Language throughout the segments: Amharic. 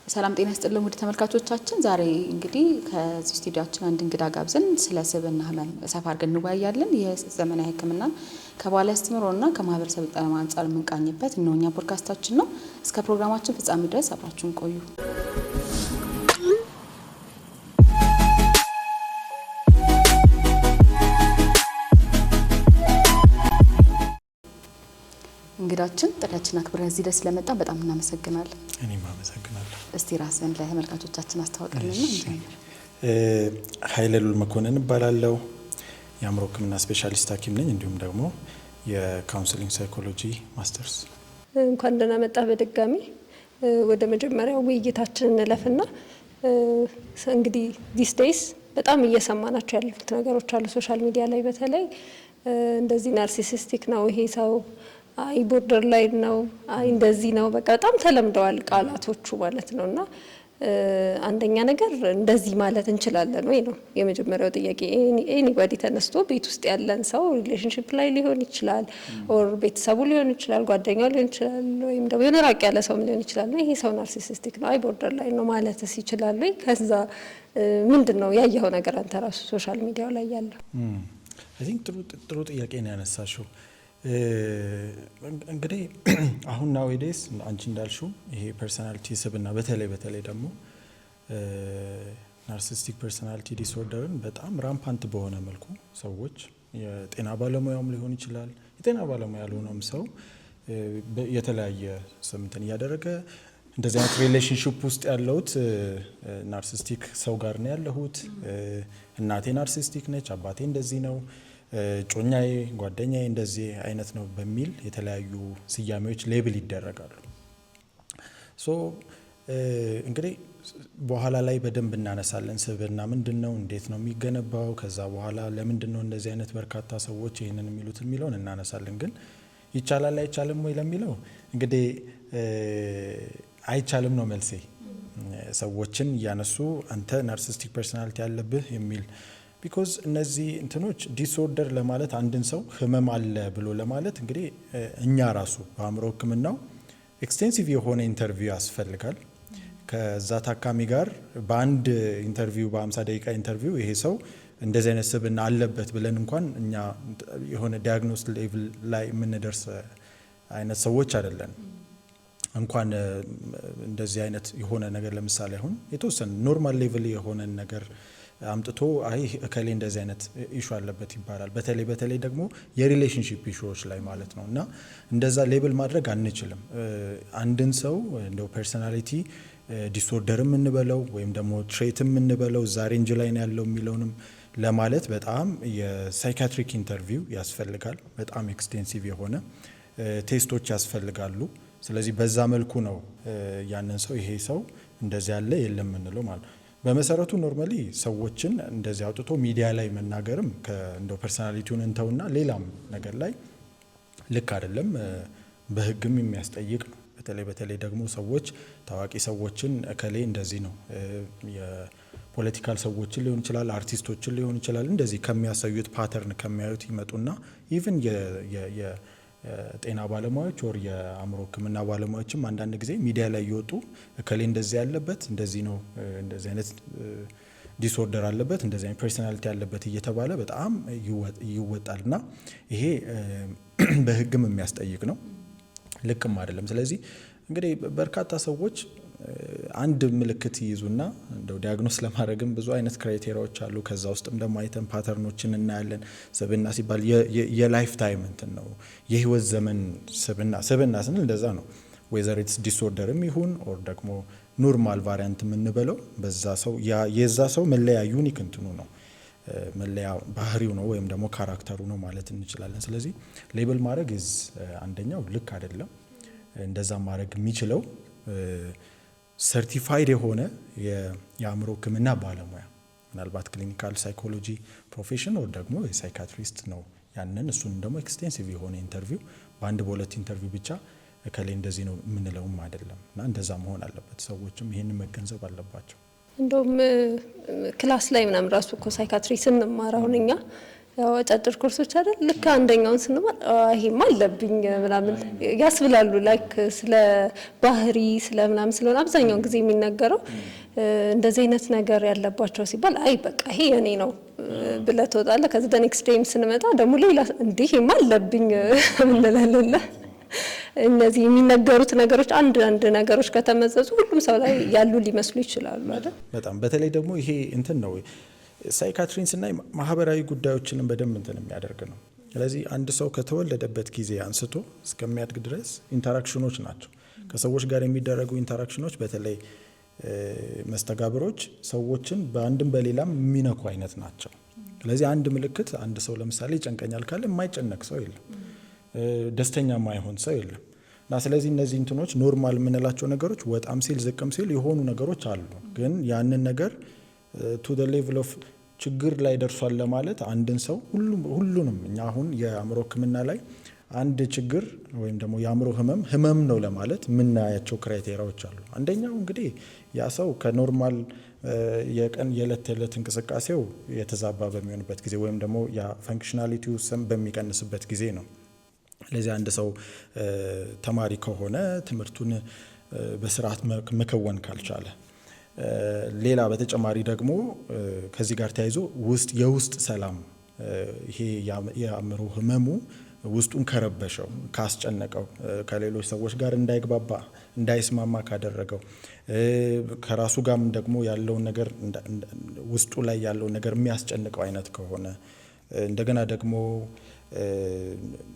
ሰላም ጤና ይስጥልን ውድ ተመልካቾቻችን ዛሬ እንግዲህ ከዚህ ስቱዲዮአችን አንድ እንግዳ ጋብዘን ስለ ስብዕና ህመም ሰፋ አድርገን እንወያያለን። የዘመናዊ ህክምና ከባህላዊ አስተምህሮና ከማህበረሰብ ጤና አንጻር የምንቃኝበት እነሆኛ ፖድካስታችን ነው። እስከ ፕሮግራማችን ፍጻሜ ድረስ አብራችሁን ቆዩ። እንግዳችን ጥሪያችንን አክብረን እዚህ ድረስ ስለመጣ በጣም እናመሰግናለን። እኔም አመሰግናለሁ። እስቲ ራስን ለተመልካቾቻችን አስተዋውቅልንና እንጀምር። ኃይለሉል መኮንን እባላለሁ። የአእምሮ ህክምና ስፔሻሊስት ሐኪም ነኝ። እንዲሁም ደግሞ የካውንስሊንግ ሳይኮሎጂ ማስተርስ። እንኳን ደህና መጣ በድጋሚ። ወደ መጀመሪያው ውይይታችን እንለፍና እንግዲህ ዲስ ዴይስ በጣም እየሰማናቸው ያሉት ነገሮች አሉ። ሶሻል ሚዲያ ላይ በተለይ እንደዚህ ናርሲሲስቲክ ነው ይሄ ሰው፣ አይ ቦርደር ላይ ነው፣ አይ እንደዚህ ነው፣ በቃ በጣም ተለምደዋል ቃላቶቹ ማለት ነውና አንደኛ ነገር እንደዚህ ማለት እንችላለን ወይ ነው የመጀመሪያው ጥያቄ። ኤኒባዲ ተነስቶ ቤት ውስጥ ያለን ሰው ሪሌሽንሺፕ ላይ ሊሆን ይችላል፣ ኦር ቤተሰቡ ሊሆን ይችላል፣ ጓደኛው ሊሆን ይችላል፣ ወይም ደግሞ የሆነ ራቅ ያለ ሰው ሊሆን ይችላል፣ ይሄ ሰው ናርሲሲስቲክ ነው፣ አይ ቦርደር ላይ ነው ማለትስ ይችላል ወይ? ከዛ ምንድነው ያየኸው ነገር አንተ ራሱ ሶሻል ሚዲያው ላይ ያለው? አይ ቲንክ ጥሩ ጥያቄ ነው ያነሳሽው። እንግዲህ አሁን ናውዴስ አንቺ እንዳልሽው ይሄ ፐርሰናሊቲ ስብዕና በተለይ ደግሞ ናርሲሲስቲክ ፐርሰናሊቲ ዲስኦርደርን በጣም ራምፓንት በሆነ መልኩ ሰዎች የጤና ባለሙያውም ሊሆን ይችላል፣ የጤና ባለሙያ ያልሆነም ሰው የተለያየ ስምንትን እያደረገ እንደዚህ አይነት ሪሌሽንሺፕ ውስጥ ያለሁት ናርሲሲስቲክ ሰው ጋር ነው ያለሁት፣ እናቴ ናርሲሲስቲክ ነች፣ አባቴ እንደዚህ ነው፣ ጮኛዬ ጓደኛዬ እንደዚህ አይነት ነው በሚል የተለያዩ ስያሜዎች ሌብል ይደረጋሉ። ሶ እንግዲህ በኋላ ላይ በደንብ እናነሳለን። ስብዕና ምንድነው? እንዴት ነው የሚገነባው? ከዛ በኋላ ለምንድነው እንደዚህ አይነት በርካታ ሰዎች ይሄንን የሚለውን እናነሳለን። ግን ይቻላል አይቻልም ወይ ለሚለው እንግዲህ አይቻልም ነው መልሴ። ሰዎችን እያነሱ አንተ ናርሲሲስቲክ ፐርሰናሊቲ ያለብህ የሚል ቢኮዝ እነዚህ እንትኖች ዲስኦርደር ለማለት አንድን ሰው ህመም አለ ብሎ ለማለት እንግዲህ እኛ ራሱ በአእምሮ ህክምናው ኤክስቴንሲቭ የሆነ ኢንተርቪው ያስፈልጋል። ከዛ ታካሚ ጋር በአንድ ኢንተርቪው በ50 ደቂቃ ኢንተርቪው ይሄ ሰው እንደዚህ አይነት ስብዕና አለበት ብለን እንኳን እኛ የሆነ ዲያግኖስ ሌቭል ላይ የምንደርስ አይነት ሰዎች አይደለን። እንኳን እንደዚህ አይነት የሆነ ነገር ለምሳሌ አሁን የተወሰነ ኖርማል ሌቭል የሆነ ነገር አምጥቶ አይ እከሌ እንደዚህ አይነት ኢሹ አለበት ይባላል። በተለይ ደግሞ የሪሌሽንሺፕ ኢሹዎች ላይ ማለት ነው። እና እንደዛ ሌብል ማድረግ አንችልም። አንድን ሰው እንደው ፐርሰናሊቲ ዲስኦርደርም እንበለው ወይም ደግሞ ትሬትም እንበለው እዛ ሬንጅ ላይ ነው ያለው የሚለውንም ለማለት በጣም የሳይካትሪክ ኢንተርቪው ያስፈልጋል። በጣም ኤክስቴንሲቭ የሆነ ቴስቶች ያስፈልጋሉ። ስለዚህ በዛ መልኩ ነው ያንን ሰው ይሄ ሰው እንደዚህ ያለ የለም የምንለው ማለት ነው። በመሰረቱ ኖርማሊ ሰዎችን እንደዚህ አውጥቶ ሚዲያ ላይ መናገርም እንደው ፐርሰናሊቲውን እንተውና ሌላም ነገር ላይ ልክ አይደለም፣ በህግም የሚያስጠይቅ ነው። በተለይ ደግሞ ሰዎች ታዋቂ ሰዎችን እከሌ እንደዚህ ነው፣ የፖለቲካል ሰዎችን ሊሆን ይችላል፣ አርቲስቶችን ሊሆን ይችላል፣ እንደዚህ ከሚያሳዩት ፓተርን ከሚያዩት ይመጡና ኢቭን ጤና ባለሙያዎች ወር የአእምሮ ህክምና ባለሙያዎችም አንዳንድ ጊዜ ሚዲያ ላይ እየወጡ እከሌ እንደዚህ ያለበት እንደዚህ ነው፣ እንደዚህ አይነት ዲስኦርደር አለበት፣ እንደዚህ አይነት ፐርሰናሊቲ ያለበት እየተባለ በጣም ይወጣልና ይሄ በህግም የሚያስጠይቅ ነው፣ ልክም አይደለም። ስለዚህ እንግዲህ በርካታ ሰዎች አንድ ምልክት ይይዙና እንደው ዲያግኖስ ለማድረግም ብዙ አይነት ክራይቴሪያዎች አሉ። ከዛ ውስጥም ደግሞ አይተን ፓተርኖችን እናያለን። ስብዕና ሲባል የላይፍ ታይም እንትን ነው፣ የህይወት ዘመን ስብዕና ስንል እንደዛ ነው። ዌዘር ኢትስ ዲስኦርደርም ይሁን ኦር ደግሞ ኖርማል ቫሪያንት የምንበለው በዛ ሰው የዛ ሰው መለያ ዩኒክ እንትኑ ነው፣ መለያ ባህሪው ነው ወይም ደግሞ ካራክተሩ ነው ማለት እንችላለን። ስለዚህ ሌብል ማድረግ አንደኛው ልክ አይደለም። እንደዛ ማድረግ የሚችለው ሰርቲፋይድ የሆነ የአእምሮ ህክምና ባለሙያ ምናልባት ክሊኒካል ሳይኮሎጂ ፕሮፌሽን ወር ደግሞ የሳይካትሪስት ነው። ያንን እሱን ደግሞ ኤክስቴንሲቭ የሆነ ኢንተርቪው በአንድ በሁለት ኢንተርቪው ብቻ እከሌ እንደዚህ ነው የምንለውም አይደለም እና እንደዛ መሆን አለበት። ሰዎችም ይህንን መገንዘብ አለባቸው። እንደውም ክላስ ላይ ምናምን ራሱ እኮ ሳይካትሪ ስንማር አሁን እኛ ያው አጫጭር ኮርሶች አይደል ልክ አንደኛውን ስንማር ይሄማ አለብኝ ምናምን ያስብላሉ። ላይክ ስለ ባህሪ ስለ ምናምን ስለሆነ አብዛኛውን ጊዜ የሚነገረው እንደዚህ አይነት ነገር ያለባቸው ሲባል አይ በቃ ይሄ የኔ ነው ብለህ ትወጣለህ። ከዛ ኔክስት ዴይም ስንመጣ ደግሞ ሌላ እንዴ ይሄማ አለብኝ እንላለን። እነዚህ የሚነገሩት ነገሮች አንድ ነገሮች ከተመዘዙ ሁሉም ሰው ላይ ያሉ ሊመስሉ ይችላሉ አይደል? በጣም በተለይ ደግሞ ይሄ እንትን ነው ሳይካትሪን ስናይ ማህበራዊ ጉዳዮችንም በደንብ እንትን የሚያደርግ ነው። ስለዚህ አንድ ሰው ከተወለደበት ጊዜ አንስቶ እስከሚያድግ ድረስ ኢንተራክሽኖች ናቸው። ከሰዎች ጋር የሚደረጉ ኢንተራክሽኖች በተለይ መስተጋብሮች ሰዎችን በአንድም በሌላም የሚነኩ አይነት ናቸው። ስለዚህ አንድ ምልክት አንድ ሰው ለምሳሌ ይጨንቀኛል ካለ የማይጨነቅ ሰው የለም፣ ደስተኛ የማይሆን ሰው የለም። እና ስለዚህ እነዚህ እንትኖች ኖርማል የምንላቸው ነገሮች ወጣም ሲል ዝቅም ሲል የሆኑ ነገሮች አሉ። ግን ያንን ነገር ቱ ዘ ሌቭል ኦፍ ችግር ላይ ደርሷል ለማለት አንድን ሰው ሁሉንም እኛ አሁን የአእምሮ ሕክምና ላይ አንድ ችግር ወይም ደግሞ የአእምሮ ህመም ነው ለማለት የምናያቸው ክራይቴሪያዎች አሉ። አንደኛው እንግዲህ ያ ሰው ከኖርማል የቀን የዕለት ተዕለት እንቅስቃሴው የተዛባ በሚሆንበት ጊዜ ወይም ደግሞ ያ ፈንክሽናሊቲው በሚቀንስበት ጊዜ ነው። ስለዚህ አንድ ሰው ተማሪ ከሆነ ትምህርቱን በስርዓት መከወን ካልቻለ፣ ሌላ በተጨማሪ ደግሞ ከዚህ ጋር ተያይዞ የውስጥ ሰላም ይሄ የአእምሮ ህመሙ ውስጡን ከረበሸው ካስጨነቀው፣ ከሌሎች ሰዎች ጋር እንዳይግባባ እንዳይስማማ ካደረገው፣ ከራሱ ጋርም ደግሞ ያለውን ነገር ውስጡ ላይ ያለውን ነገር የሚያስጨንቀው አይነት ከሆነ፣ እንደገና ደግሞ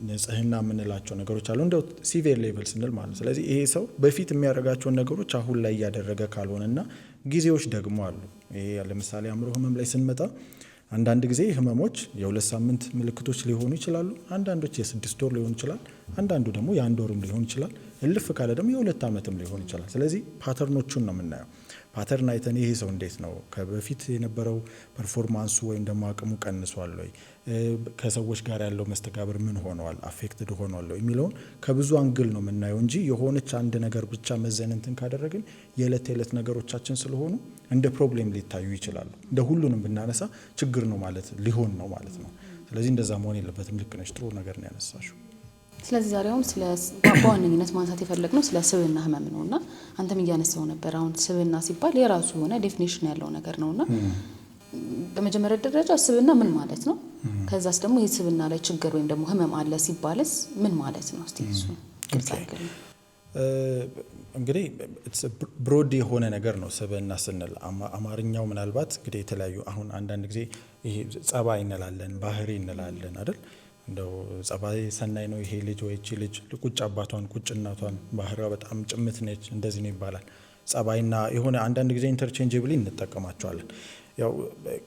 ንጽህና የምንላቸው ነገሮች አሉ እንደው ሲቪር ሌቭል ስንል ማለት ነው። ስለዚህ ይሄ ሰው በፊት የሚያደርጋቸውን ነገሮች አሁን ላይ እያደረገ ካልሆነና ጊዜዎች ደግሞ አሉ። ይሄ ለምሳሌ አእምሮ ህመም ላይ ስንመጣ አንዳንድ ጊዜ ህመሞች የ2 ሳምንት ምልክቶች ሊሆኑ ይችላሉ። አንዳንዶች የ6 ወር ሊሆን ይችላል። አንዳንዱ ደግሞ የ1 ወርም ሊሆን ይችላል። እልፍ ካለ ደግሞ የ2 ዓመትም ሊሆን ይችላል። ስለዚህ ፓተርኖቹን ነው የምናየው። ፓተርን አይተን ይሄ ሰው እንዴት ነው ከበፊት የነበረው ፐርፎርማንሱ ወይም ደግሞ አቅሙ ቀንሷል ወይ፣ ከሰዎች ጋር ያለው መስተጋብር ምን ሆነዋል፣ አፌክትድ ሆኗል የሚለውን ከብዙ አንግል ነው የምናየው እንጂ የሆነች አንድ ነገር ብቻ መዘን እንትን ካደረግን የዕለት ተዕለት ነገሮቻችን ስለሆኑ እንደ ፕሮብሌም ሊታዩ ይችላሉ። እንደ ሁሉንም ብናነሳ ችግር ነው ማለት ሊሆን ነው ማለት ነው። ስለዚህ እንደዛ መሆን የለበትም። ልክ ነሽ፣ ጥሩ ነገር ነው ያነሳሽው። ስለዚህ ዛሬ አሁን በዋነኝነት ማንሳት የፈለግነው ስለ ስብዕና ህመም ነውና አንተም እያነሳው ነበር። አሁን ስብዕና ሲባል የራሱ የሆነ ዴፊኒሽን ያለው ነገር ነውና በመጀመሪያ ደረጃ ስብዕና ምን ማለት ነው? ከዛስ ደግሞ ይሄ ስብዕና ላይ ችግር ወይም ደግሞ ህመም አለ ሲባልስ ምን ማለት ነው? እስቲ እሱ ግልጽ አድርገን። እንግዲህ ብሮድ የሆነ ነገር ነው ስብዕና ስንል። አማርኛው ምናልባት እንግዲህ የተለያዩ አሁን አንዳንድ ጊዜ ይሄ ጸባይ እንላለን፣ ባህሪ እንላለን አይደል? እንደው ጸባይ ሰናይ ነው ይሄ ልጅ ወይ እቺ ልጅ ቁጭ አባቷን ቁጭ እናቷን ባህሪዋ በጣም ጭምት ነች እንደዚህ ነው ይባላል። ጸባይና የሆነ አንዳንድ ጊዜ ኢንተርቼንጀብሊ እንጠቀማቸዋለን። ያው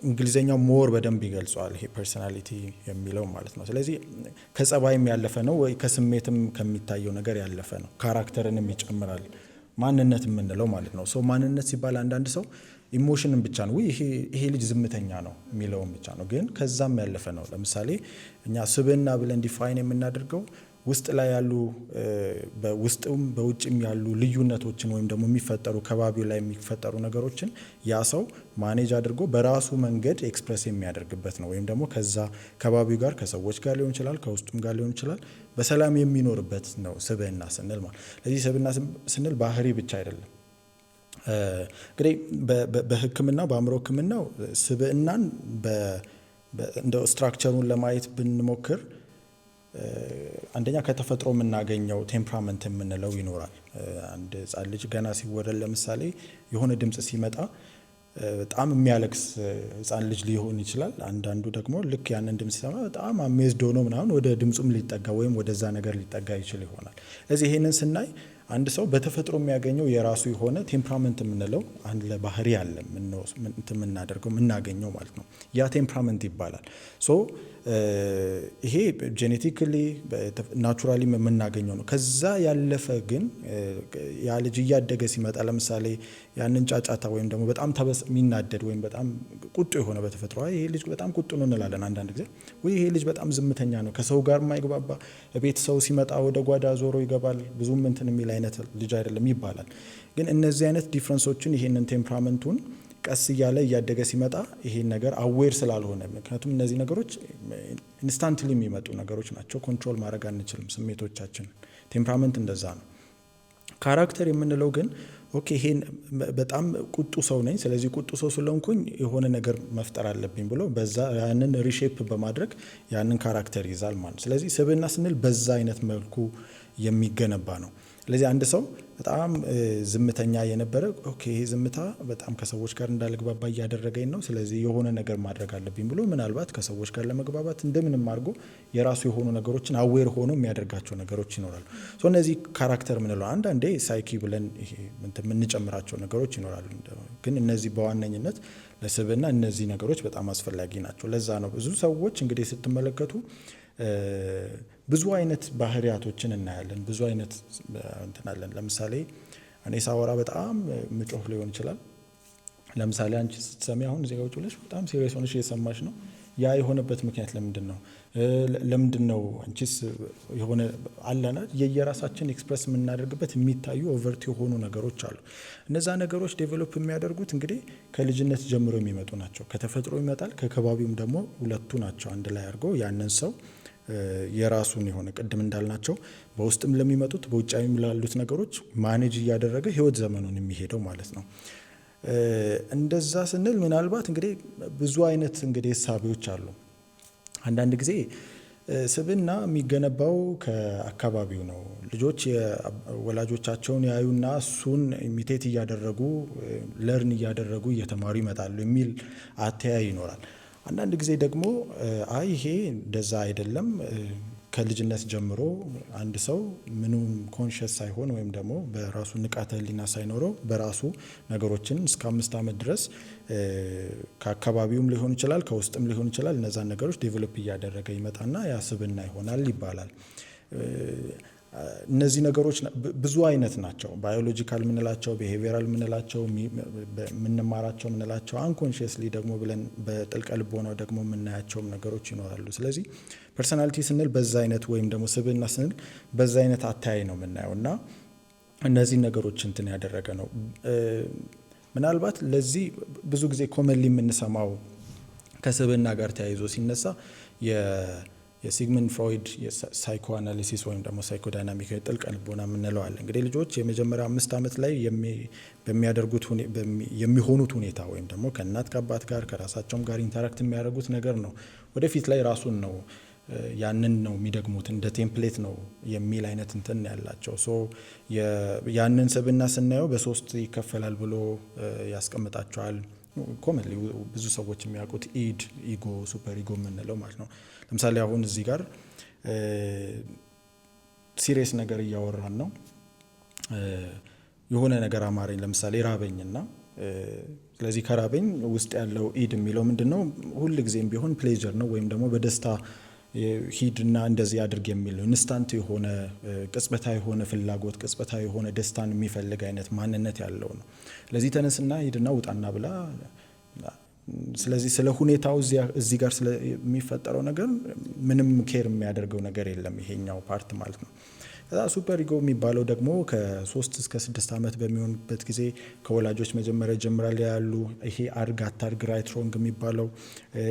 እንግሊዘኛው ሞር በደንብ ይገልጸዋል ይሄ ፐርሶናሊቲ የሚለው ማለት ነው። ስለዚህ ከጸባይም ያለፈ ነው ወይ ከስሜትም ከሚታየው ነገር ያለፈ ነው። ካራክተርንም ይጨምራል ማንነት የምንለው ማለት ነው። ማንነት ሲባል አንዳንድ ሰው ኢሞሽንን ብቻ ነው ይሄ ልጅ ዝምተኛ ነው የሚለውን ብቻ ነው፣ ግን ከዛም ያለፈ ነው። ለምሳሌ እኛ ስብዕና ብለን ዲፋይን የምናደርገው ውስጥ ላይ ያሉ በውስጥም በውጭም ያሉ ልዩነቶችን ወይም ደግሞ የሚፈጠሩ ከባቢው ላይ የሚፈጠሩ ነገሮችን ያ ሰው ማኔጅ አድርጎ በራሱ መንገድ ኤክስፕረስ የሚያደርግበት ነው። ወይም ደግሞ ከዛ ከባቢው ጋር ከሰዎች ጋር ሊሆን ይችላል፣ ከውስጡም ጋር ሊሆን ይችላል፣ በሰላም የሚኖርበት ነው ስብዕና ስንል ማለት። ስለዚህ ስብዕና ስንል ባህሪ ብቻ አይደለም። እንግዲህ በሕክምናው በአእምሮ ሕክምናው ስብዕናን እንደ ስትራክቸሩን ለማየት ብንሞክር አንደኛ ከተፈጥሮ የምናገኘው ቴምፕራመንት የምንለው ይኖራል። አንድ ሕፃን ልጅ ገና ሲወለድ ለምሳሌ የሆነ ድምፅ ሲመጣ በጣም የሚያለቅስ ሕፃን ልጅ ሊሆን ይችላል። አንዳንዱ ደግሞ ልክ ያንን ድምፅ ሲሰማ በጣም አሜዝድ ሆኖ ምናምን ወደ ድምፁም ሊጠጋ ወይም ወደዛ ነገር ሊጠጋ ይችል ይሆናል። ስለዚህ ይሄንን ስናይ አንድ ሰው በተፈጥሮ የሚያገኘው የራሱ የሆነ ቴምፕራመንት የምንለው አንድ ለባህሪ አለ የምናደርገው የምናገኘው ማለት ነው። ያ ቴምፕራመንት ይባላል። ይሄ ጄኔቲካሊ ናቹራሊ የምናገኘው ነው። ከዛ ያለፈ ግን ያ ልጅ እያደገ ሲመጣ ለምሳሌ ያንን ጫጫታ ወይም ደግሞ በጣም የሚናደድ ወይም በጣም ቁጡ የሆነ በተፈጥሮ ይሄ ልጅ በጣም ቁጡ ነው እንላለን። አንዳንድ ጊዜ ወይ ይሄ ልጅ በጣም ዝምተኛ ነው፣ ከሰው ጋር የማይግባባ፣ ቤት ሰው ሲመጣ ወደ ጓዳ ዞሮ ይገባል፣ ብዙም እንትን የሚል አይነት ልጅ አይደለም ይባላል። ግን እነዚህ አይነት ዲፍረንሶችን ይሄንን ቴምፕራመንቱን ቀስ እያለ እያደገ ሲመጣ ይሄን ነገር አዌር ስላልሆነ፣ ምክንያቱም እነዚህ ነገሮች ኢንስታንትሊ የሚመጡ ነገሮች ናቸው። ኮንትሮል ማድረግ አንችልም ስሜቶቻችንን። ቴምፕራመንት እንደዛ ነው። ካራክተር የምንለው ግን ኦኬ ይሄን በጣም ቁጡ ሰው ነኝ፣ ስለዚህ ቁጡ ሰው ስለሆንኩኝ የሆነ ነገር መፍጠር አለብኝ ብሎ በዛ ያንን ሪሼፕ በማድረግ ያንን ካራክተር ይዛል ማለት ነው። ስለዚህ ስብዕና ስንል በዛ አይነት መልኩ የሚገነባ ነው። ስለዚህ አንድ ሰው በጣም ዝምተኛ የነበረ ኦኬ ይሄ ዝምታ በጣም ከሰዎች ጋር እንዳልግባባ እያደረገኝ ነው፣ ስለዚህ የሆነ ነገር ማድረግ አለብኝ ብሎ ምናልባት ከሰዎች ጋር ለመግባባት እንደምንም አድርጎ የራሱ የሆኑ ነገሮችን አዌር ሆኖ የሚያደርጋቸው ነገሮች ይኖራሉ። ሶ እነዚህ ካራክተር ምንለው አንዳንዴ ሳይኪ ብለን ይሄ የምንጨምራቸው ነገሮች ይኖራሉ። ግን እነዚህ በዋነኝነት ለስብዕና እነዚህ ነገሮች በጣም አስፈላጊ ናቸው። ለዛ ነው ብዙ ሰዎች እንግዲህ ስትመለከቱ ብዙ አይነት ባህሪያቶችን እናያለን። ብዙ አይነት እንትናለን። ለምሳሌ እኔ ሳወራ በጣም ምጮህ ሊሆን ይችላል። ለምሳሌ አንቺ ስትሰሚ አሁን እዚህ ጋር ብለሽ በጣም ሲሪየስ ሆነሽ እየሰማሽ ነው። ያ የሆነበት ምክንያት ለምንድን ነው? አንቺስ የሆነ አለና የየራሳችን ኤክስፕረስ የምናደርግበት የሚታዩ ኦቨርት የሆኑ ነገሮች አሉ። እነዛ ነገሮች ዴቨሎፕ የሚያደርጉት እንግዲህ ከልጅነት ጀምሮ የሚመጡ ናቸው። ከተፈጥሮ ይመጣል፣ ከከባቢውም ደግሞ ሁለቱ ናቸው አንድ ላይ አድርገው ያንን ሰው የራሱን የሆነ ቅድም እንዳልናቸው በውስጥም ለሚመጡት በውጫዊም ላሉት ነገሮች ማኔጅ እያደረገ ህይወት ዘመኑን የሚሄደው ማለት ነው። እንደዛ ስንል ምናልባት እንግዲህ ብዙ አይነት እንግዲህ እሳቤዎች አሉ። አንዳንድ ጊዜ ስብዕና የሚገነባው ከአካባቢው ነው። ልጆች ወላጆቻቸውን ያዩና እሱን ኢሚቴት እያደረጉ ለርን እያደረጉ እየተማሩ ይመጣሉ የሚል አተያይ ይኖራል። አንዳንድ ጊዜ ደግሞ አይ ይሄ እንደዛ አይደለም፣ ከልጅነት ጀምሮ አንድ ሰው ምንም ኮንሽስ ሳይሆን ወይም ደግሞ በራሱ ንቃተ ህሊና ሳይኖረው በራሱ ነገሮችን እስከ 5 ዓመት ድረስ ከአካባቢውም ሊሆን ይችላል ከውስጥም ሊሆን ይችላል እነዛን ነገሮች ዴቨሎፕ እያደረገ ይመጣና ያ ስብዕና ይሆናል ይባላል። እነዚህ ነገሮች ብዙ አይነት ናቸው። ባዮሎጂካል ምንላቸው፣ ቢሄቪየራል ምንላቸው፣ ምንማራቸው ምንላቸው፣ አንኮንሽስሊ ደግሞ ብለን በጥልቀ ልቦናው ደግሞ የምናያቸውም ነገሮች ይኖራሉ። ስለዚህ ፐርሰናሊቲ ስንል በዛ አይነት ወይም ደግሞ ስብዕና ስንል በዛ አይነት አተያይ ነው የምናየው እና እነዚህ ነገሮች እንትን ያደረገ ነው። ምናልባት ለዚህ ብዙ ጊዜ ኮመንሊ የምንሰማው ከስብዕና ጋር ተያይዞ ሲነሳ የሲግመንድ ፍሮይድ የሳይኮ አናሊሲስ ወይም ደግሞ ሳይኮዳይናሚክ ጥልቅ ልቦና የምንለው አለ። እንግዲህ ልጆች የመጀመሪያ 5 ዓመት ላይ በሚያደርጉት የሚሆኑት ሁኔታ ወይም ደግሞ ከእናት ከአባት ጋር ከራሳቸውም ጋር ኢንተራክት የሚያደርጉት ነገር ነው ወደፊት ላይ ራሱን ነው ያንን ነው የሚደግሙት፣ እንደ ቴምፕሌት ነው የሚል አይነት እንትን ያላቸው። ሶ ያንን ስብዕና ስናየው በ3 ይከፈላል ብሎ ያስቀምጣቸዋል። ኮመንሊ ብዙ ሰዎች የሚያውቁት ኢጎ፣ ሱፐር ኢጎ የምንለው ማለት ነው። ለምሳሌ አሁን እዚህ ጋር ሲሪየስ ነገር እያወራን ነው። የሆነ ነገር አማረኝ፣ ለምሳሌ ራበኝና ስለዚህ ከራበኝ ውስጥ ያለው ኢድ የሚለው ምንድን ነው? ሁል ጊዜም ቢሆን ፕሌጀር ነው ወይም ደግሞ በደስታ ሂድና እንደዚህ አድርግ የሚል ነው። ኢንስታንት የሆነ ቅጽበታዊ የሆነ ፍላጎት፣ ቅጽበታዊ የሆነ ደስታን የሚፈልግ አይነት ማንነት ያለው ነው። ስለዚህ ተነስና ሂድና ውጣና ብላ። ስለዚህ ስለ ሁኔታው እዚህ ጋር ስለሚፈጠረው ነገር ምንም ኬር የሚያደርገው ነገር የለም ይሄኛው ፓርት ማለት ነው። ከዛ ሱፐር ኢጎ የሚባለው ደግሞ ከ3 እስከ 6 ዓመት በሚሆንበት ጊዜ ከወላጆች መጀመሪያ ጀምራል ያሉ ይሄ አድርግ አታድርግ ራይት ሮንግ የሚባለው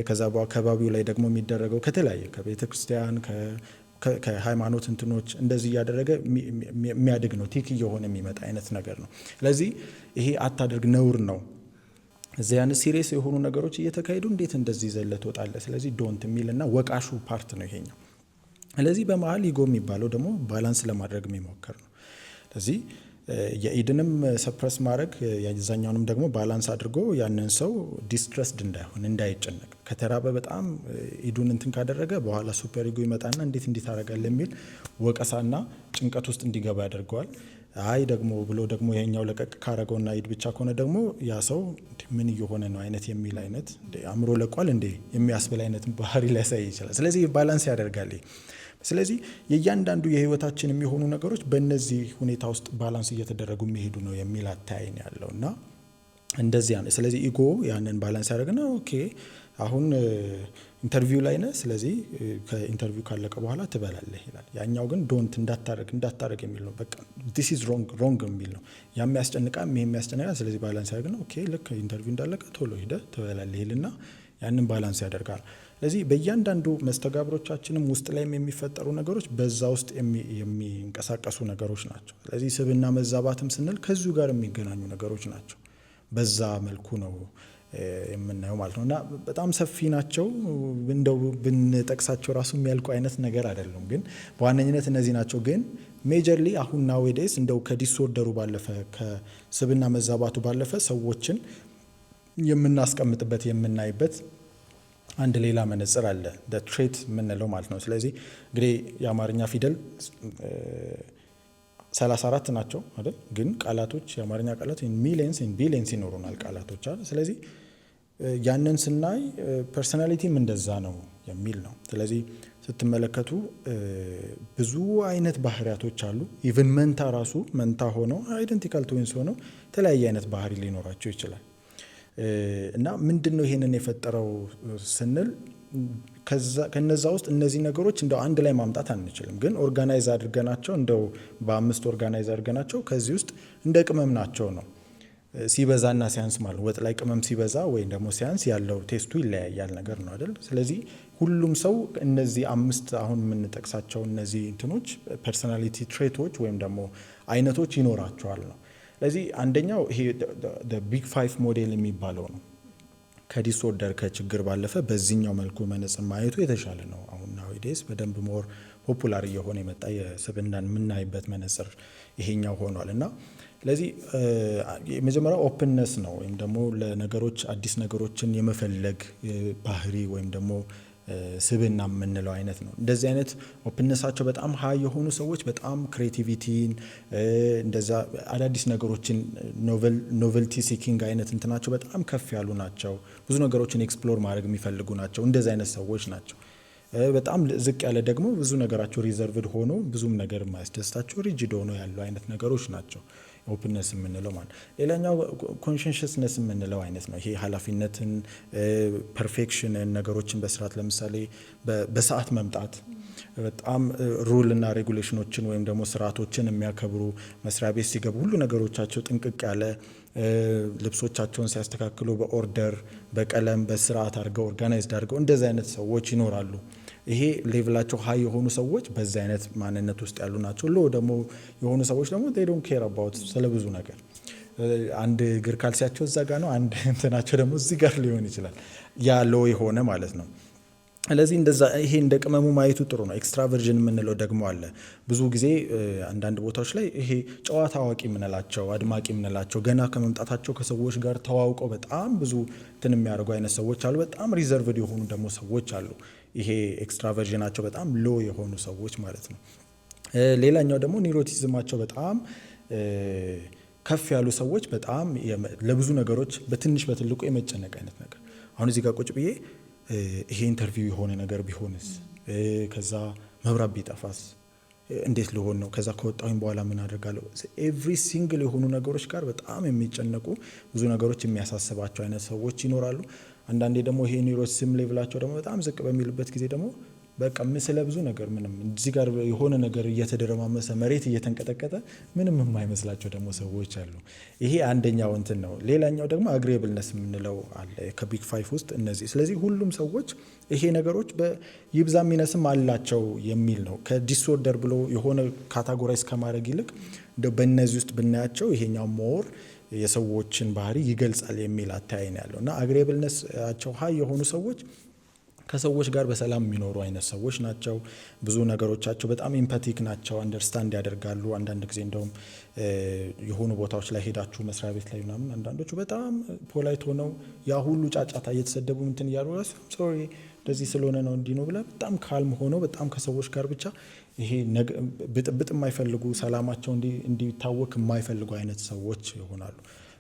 ከዛ አካባቢው ላይ ደግሞ የሚደረገው ከተለያየ ከቤተ ክርስቲያን ከሃይማኖት እንትኖች እንደዚህ እያደረገ የሚያድግ ነው። ቲክ እየሆነ የሚመጣ አይነት ነገር ነው። ስለዚህ ይሄ አታድርግ ነውር ነው። እዚያ ያን ሲሪየስ የሆኑ ነገሮች እየተካሄዱ እንዴት እንደዚህ ዘለ ትወጣለህ፣ ስለዚህ ዶንት የሚልና ወቃሹ ፓርት ነው ይሄኛው። ስለዚህ በመሀል ኢጎ የሚባለው ደግሞ ባላንስ ለማድረግ የሚሞክር ነው። ስለዚህ የኢድንም ሰፕረስ ማድረግ የዛኛውንም ደግሞ ባላንስ አድርጎ ያንን ሰው ዲስትረስድ እንዳይሆን እንዳይጨነቅ፣ ከተራበ በጣም ኢዱን እንትን ካደረገ በኋላ ሱፐር ኢጎ ይመጣና እንዴት ታደርጋለህ የሚል ወቀሳና ጭንቀት ውስጥ እንዲገባ ያደርገዋል። አይ ደግሞ ብሎ ደግሞ ይሄኛው ለቀቅ ካረገውና ኢድ ብቻ ከሆነ ደግሞ ያ ሰው ምን እየሆነ ነው አይነት የሚል አይነት አእምሮ ለቋል እንዴ የሚያስብል አይነት ባህሪ ሊያሳይ ይችላል። ስለዚህ ባላንስ ያደርጋል። ስለዚህ የእያንዳንዱ የህይወታችን የሚሆኑ ነገሮች በእነዚህ ሁኔታ ውስጥ ባላንስ እየተደረጉ የሚሄዱ ነው የሚል አተያይ ነው ያለው እና እንደዚያ ነው። ስለዚህ ኢጎ ያንን ባላንስ ያደርግና ኦኬ አሁን ኢንተርቪው ላይ ነህ፣ ስለዚህ ከኢንተርቪው ካለቀ በኋላ ትበላለህ ይላል። ያኛው ግን ዶንት እንዳታረግ የሚል ነው። በቃ ዲስ ኢዝ ሮንግ የሚል ነው። ያም ያስጨንቃል፣ ይሄም ያስጨንቃል። ስለዚህ ባላንስ ያደርግ ነው። ኦኬ ልክ ኢንተርቪው እንዳለቀ ቶሎ ሄደህ ትበላለህ ይልና ያንን ባላንስ ያደርጋል። ስለዚህ በእያንዳንዱ መስተጋብሮቻችንም ውስጥ ላይም የሚፈጠሩ ነገሮች በዛ ውስጥ የሚንቀሳቀሱ ነገሮች ናቸው። ስለዚህ ስብዕና መዛባትም ስንል ከዚሁ ጋር የሚገናኙ ነገሮች ናቸው። በዛ መልኩ ነው የምናየው ማለት ነው። እና በጣም ሰፊ ናቸው። እንደው ብንጠቅሳቸው ራሱ የሚያልቁ አይነት ነገር አይደሉም። ግን በዋነኝነት እነዚህ ናቸው። ግን ሜጀርሊ አሁን ናዌዴስ እንደው ከዲስኦርደሩ ባለፈ ከስብዕና መዛባቱ ባለፈ ሰዎችን የምናስቀምጥበት የምናይበት አንድ ሌላ መነጽር አለ፣ ትሬት የምንለው ማለት ነው። ስለዚህ እንግዲህ የአማርኛ ፊደል 34 ናቸው አይደል? ግን ቃላቶች የአማርኛ ቃላት ሚሊየንስ ቢሊየንስ ይኖሩናል ቃላቶች አይደል? ስለዚህ ያንን ስናይ ፐርሶናሊቲም እንደዛ ነው የሚል ነው። ስለዚህ ስትመለከቱ ብዙ አይነት ባህሪያቶች አሉ። ኢቭን መንታ ሆነው አይደንቲካል ትዊንስ ሆነው የተለያየ አይነት ባህሪ ሊኖራቸው ይችላል። እና ምንድን ነው ይሄንን የፈጠረው ስንል ከነዛ ውስጥ እነዚህ ነገሮች እንደው አንድ ላይ ማምጣት አንችልም። ግን ኦርጋናይዝ አድርገናቸው እንደው በ5 ኦርጋናይዝ አድርገናቸው ከዚህ ውስጥ እንደ ቅመም ናቸው ነው። ሲበዛና ሲያንስ ማለት ወጥ ላይ ቅመም ሲበዛ ወይም ደግሞ ሲያንስ ያለው ቴስቱ ይለያያል ነገር ነው አይደል? ስለዚህ ሁሉም ሰው እነዚህ 5 አሁን የምንጠቅሳቸው እነዚህ እንትኖች ፐርሶናሊቲ ትሬቶች ወይም ደግሞ አይነቶች ይኖራቸዋል ነው። ስለዚህ አንደኛው ይሄ ቢግ 5 ሞዴል የሚባለው ነው። ከዲስኦርደር ከችግር ባለፈ በዚህኛው መልኩ መነጽር ማየቱ የተሻለ ነው። አሁን ናዊዴስ በደንብ ሞር ፖፑላር እየሆነ የመጣ የስብዕናን የምናይበት መነጽር ይሄኛው ሆኗል። እና ስለዚህ የመጀመሪያው ኦፕንነስ ነው፣ ወይም ደግሞ ለነገሮች አዲስ ነገሮችን የመፈለግ ባህሪ ወይም ደግሞ ስብዕና የምንለው አይነት ነው። እንደዚህ አይነት ኦፕንነሳቸው በጣም ሀይ የሆኑ ሰዎች በጣም ክሬቲቪቲን እንደዛ አዳዲስ ነገሮችን ኖቨልቲ ሲኪንግ አይነት እንትናቸው በጣም ከፍ ያሉ ናቸው። ብዙ ነገሮችን ኤክስፕሎር ማድረግ የሚፈልጉ ናቸው። እንደዚህ አይነት ሰዎች ናቸው። በጣም ዝቅ ያለ ደግሞ ብዙ ነገራቸው ሪዘርቭድ ሆኖ ብዙም ነገር የማያስደስታቸው ሪጂድ ሆኖ ያሉ አይነት ነገሮች ናቸው ኦፕንነስ የምንለው ማለት። ሌላኛው ኮንሽንሽስነስ የምንለው አይነት ነው። ይሄ ኃላፊነትን፣ ፐርፌክሽንን፣ ነገሮችን በስርዓት ለምሳሌ በሰዓት መምጣት፣ በጣም ሩል እና ሬጉሌሽኖችን ወይም ደግሞ ስርዓቶችን የሚያከብሩ መስሪያ ቤት ሲገቡ ሁሉ ነገሮቻቸው ጥንቅቅ ያለ ልብሶቻቸውን ሲያስተካክሉ በኦርደር በቀለም በስርዓት አድርገው ኦርጋናይዝድ አድርገው እንደዚህ አይነት ሰዎች ይኖራሉ። ይሄ ሌቭላቸው ሀይ የሆኑ ሰዎች በዚህ አይነት ማንነት ውስጥ ያሉ ናቸው። ሎ ደግሞ የሆኑ ሰዎች ደግሞ they don't care about ስለ ብዙ ነገር አንድ እግር ካልሲያቸው እዛ ጋር ነው፣ አንድ እንትናቸው ደግሞ እዚህ ጋር ሊሆን ይችላል። ያ ሎ የሆነ ማለት ነው። ስለዚህ እንደዛ ይሄ እንደ ቅመሙ ማየቱ ጥሩ ነው። ኤክስትራቨርዥን የምንለው ደግሞ አለ። ብዙ ጊዜ አንዳንድ ቦታዎች ላይ ይሄ ጨዋታ አዋቂ የምንላቸው አድማቂ የምንላቸው ገና ከመምጣታቸው ከሰዎች ጋር ተዋውቀው በጣም ብዙ እንትን የሚያደርጉ አይነት ሰዎች አሉ። በጣም ሪዘርቭድ የሆኑ ደግሞ ሰዎች አሉ። ይሄ ኤክስትራቨርዥናቸው በጣም ሎ የሆኑ ሰዎች ማለት ነው። ሌላኛው ደግሞ ኒውሮቲዝማቸው በጣም ከፍ ያሉ ሰዎች በጣም ለብዙ ነገሮች በትንሽ በትልቁ የመጨነቅ አይነት ነገር። አሁን እዚህ ጋር ቁጭ ብዬ ይሄ ኢንተርቪው የሆነ ነገር ቢሆንስ፣ ከዛ መብራት ቢጠፋስ፣ እንዴት ልሆን ነው፣ ከዛ ከወጣሁኝ በኋላ ምን አደርጋለሁ፣ ኤቭሪ ሲንግል የሆኑ ነገሮች ጋር በጣም የሚጨነቁ ብዙ ነገሮች የሚያሳስባቸው አይነት ሰዎች ይኖራሉ። አንዳንዴ ደግሞ ይሄ ኒውሮቲዝም ሌቭላቸው ደግሞ በጣም ዝቅ በሚልበት ጊዜ ደግሞ በቃ ስለ ብዙ ነገር ምንም እዚህ ጋር የሆነ ነገር እየተደረማመሰ መሬት እየተንቀጠቀጠ ምንም የማይመስላቸው ደግሞ ሰዎች አሉ። ይሄ አንደኛው እንትን ነው። ሌላኛው ደግሞ አግሬብልነስ የምንለው አለ ከቢግ 5 ውስጥ እነዚህ። ስለዚህ ሁሉም ሰዎች ይሄ ነገሮች በይብዛ ሚነስም አላቸው የሚል ነው። ከዲስኦርደር ብሎ የሆነ ካታጎራይዝ ከማድረግ ይልቅ በእነዚህ ውስጥ ብናያቸው ይሄኛው ሞር የሰዎችን ባህሪ ይገልጻል የሚል አተያይ ነው ያለው እና አግሬብልነሳቸው ሀይ የሆኑ ሰዎች ከሰዎች ጋር በሰላም የሚኖሩ አይነት ሰዎች ናቸው። ብዙ ነገሮቻቸው በጣም ኢምፓቲክ ናቸው፣ አንደርስታንድ ያደርጋሉ። አንዳንድ ጊዜ እንደውም የሆኑ ቦታዎች ላይ ሄዳችሁ መስሪያ ቤት ላይ ምናምን አንዳንዶቹ በጣም ፖላይት ሆነው ያ ሁሉ ጫጫታ እየተሰደቡ እንትን እያሉ ሶሪ እንደዚህ ስለሆነ ነው እንዲህ ነው ብለህ በጣም ካልም ሆነው በጣም ከሰዎች ጋር ብቻ ይሄ ብጥብጥ የማይፈልጉ ሰላማቸው እንዲታወክ የማይፈልጉ አይነት ሰዎች ይሆናሉ።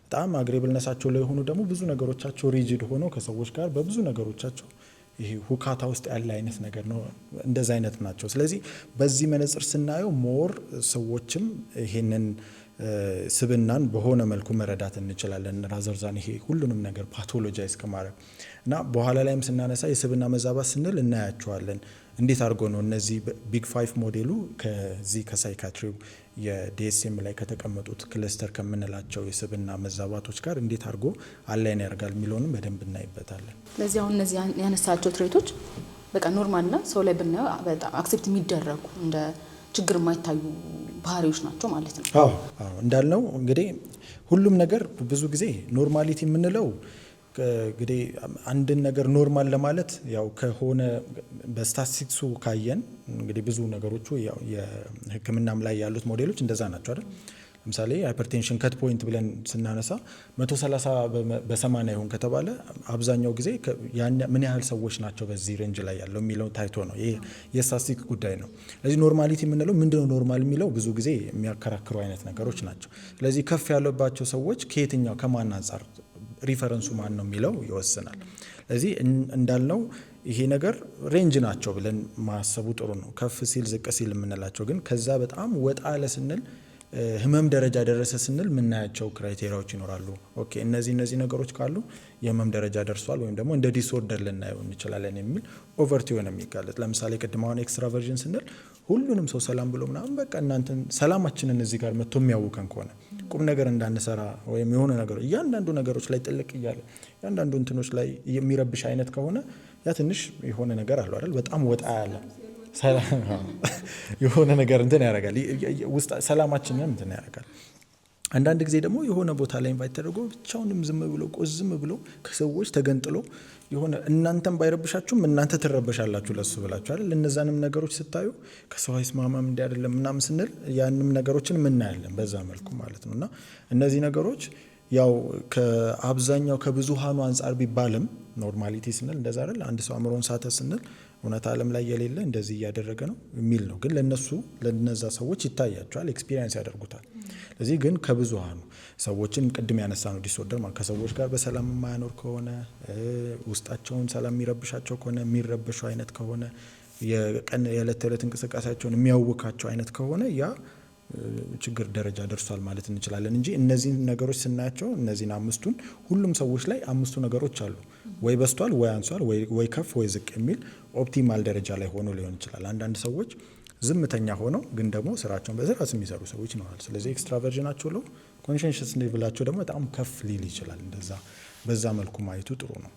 በጣም አግሬብልነሳቸው ላይ የሆኑ ደግሞ ብዙ ነገሮቻቸው ሪጂድ ሆነው ከሰዎች ጋር በብዙ ነገሮቻቸው ይሄ ሁካታ ውስጥ ያለ አይነት ነገር ነው። እንደዛ አይነት ናቸው። ስለዚህ በዚህ መነጽር ስናየው ሞር ሰዎችም ይሄንን ስብናን በሆነ መልኩ መረዳት እንችላለን ራዘርዛን ይሄ ሁሉንም ነገር ፓቶሎጃይዝ ከማድረግ እና በኋላ ላይም ስናነሳ የስብና መዛባት ስንል እናያቸዋለን እንዴት አድርጎ ነው እነዚህ ቢግ 5 ሞዴሉ ከዚህ ከሳይካትሪው የዲኤስኤም ላይ ከተቀመጡት ክለስተር ከምንላቸው የስብና መዛባቶች ጋር እንዴት አድርጎ አላይን ያደርጋል የሚለውንም በደንብ እናይበታለን። ስለዚህ አሁን እነዚህ ያነሳቸው ትሬቶች በቃ ኖርማልና ሰው ላይ ብናየው በጣም አክሴፕት የሚደረጉ እንደ ችግር የማይታዩ ባህሪዎች ናቸው ማለት ነው። አዎ እንዳልነው እንግዲህ ሁሉም ነገር ብዙ ጊዜ ኖርማሊቲ የምንለው እንግዲህ አንድን ነገር ኖርማል ለማለት ያው ከሆነ በስታቲስቲክሱ ካየን እንግዲህ ብዙ ነገሮቹ ያው የሕክምናም ላይ ያሉት ሞዴሎች እንደዛ ናቸው አይደል? ለምሳሌ ሃይፐርቴንሽን ከት ፖይንት ብለን ስናነሳ 130 በ80 ይሁን ከተባለ አብዛኛው ጊዜ ምን ያህል ሰዎች ናቸው በዚህ ሬንጅ ላይ ያለው የሚለው ታይቶ ነው። ይሄ የስታቲስቲክ ጉዳይ ነው። ስለዚህ ኖርማሊቲ የምንለው ምንድነው ኖርማል የሚለው ብዙ ጊዜ የሚያከራክሩ አይነት ነገሮች ናቸው። ስለዚህ ከፍ ያለባቸው ሰዎች ከየትኛው ከማን አንጻር ሪፈረንሱ ማን ነው የሚለው ይወስናል። ስለዚህ እንዳልነው ይሄ ነገር ሬንጅ ናቸው ብለን ማሰቡ ጥሩ ነው። ከፍ ሲል ዝቅ ሲል የምንላቸው ግን ከዛ በጣም ወጣ አለ ስንል ህመም ደረጃ ደረሰ ስንል ምናያቸው ክራይቴሪያዎች ይኖራሉ። ኦኬ እነዚህ ነገሮች ካሉ የህመም ደረጃ ደርሷል ወይም ደግሞ እንደ ዲስኦርደር ልናየው እንችላለን የሚል ኦቨርት የሆነ የሚጋለጥ ለምሳሌ ቅድማውን ኤክስትራቨርዥን ስንል ሁሉንም ሰው ሰላም ብሎ ምናምን በቃ እናንተን ሰላማችንን እዚህ ጋር መጥቶ የሚያውከን ከሆነ ቁም ነገር እንዳንሰራ ወይም የሆነ ነገር እያንዳንዱ ነገሮች ላይ ጥልቅ እያለ እያንዳንዱ እንትኖች ላይ የሚረብሽ አይነት ከሆነ ያ ትንሽ የሆነ ነገር አለው አይደል? በጣም ወጣ ያለ የሆነ ነገር እንትን ያደርጋል ውስጥ ሰላማችንን እንትን ያደርጋል። አንዳንድ ጊዜ ደግሞ የሆነ ቦታ ላይ ኢንቫይት ተደርጎ ብቻውንም ዝም ብሎ ከሰዎች ተገንጥሎ የሆነ እናንተም ባይረብሻችሁም እናንተ ትረበሻላችሁ ለሱ ብላችሁ አይደል? እነዛንም ነገሮች ስታዩ ከሰው አይስማማም እንዲህ አይደለም ምናምን ስንል ያንም ነገሮችን እናያለን በዛ መልኩ ማለት ነውና እነዚህ ነገሮች ያው ከአብዛኛው ከብዙሃኑ አንጻር ቢባልም ኖርማሊቲ ስንል እንደዛ አይደል? አንድ ሰው አእምሮን ሳተ ስንል እውነት ዓለም ላይ የሌለ እንደዚህ እያደረገ ነው የሚል ነው። ግን ለነዛ ሰዎች ይታያቸዋል፣ ኤክስፒሪየንስ ያደርጉታል። ስለዚህ ግን ከብዙሃኑ ሰዎችን ቅድም ያነሳ ነው ዲስኦርደር ማለት ከሰዎች ጋር በሰላም የማያኖር ከሆነ ውስጣቸውን ሰላም የሚረብሻቸው ከሆነ የሚረብሹ አይነት ከሆነ የዕለት ተዕለት እንቅስቃሴያቸውን የሚያውካቸው አይነት ከሆነ ያ ችግር ደረጃ ደርሷል ማለት እንችላለን እንጂ እነዚህን ነገሮች ስናያቸው እነዚህን አምስቱን ሁሉም ሰዎች ላይ አምስቱ ነገሮች አሉ። ወይ በስቷል ወይ አንሷል ወይ ከፍ ወይ ዝቅ የሚል ኦፕቲማል ደረጃ ላይ ሆኖ ሊሆን ይችላል። አንዳንድ ሰዎች ዝምተኛ ሆነው ግን ደግሞ ስራቸውን በስርዓት የሚሰሩ ሰዎች ይኖራል። ስለዚህ ኤክስትራቨርዥናቸው ለው ኮንሸንሽስ ሌቭላቸው ደግሞ በጣም ከፍ ሊል ይችላል። እንደዛ በዛ መልኩ ማየቱ ጥሩ ነው።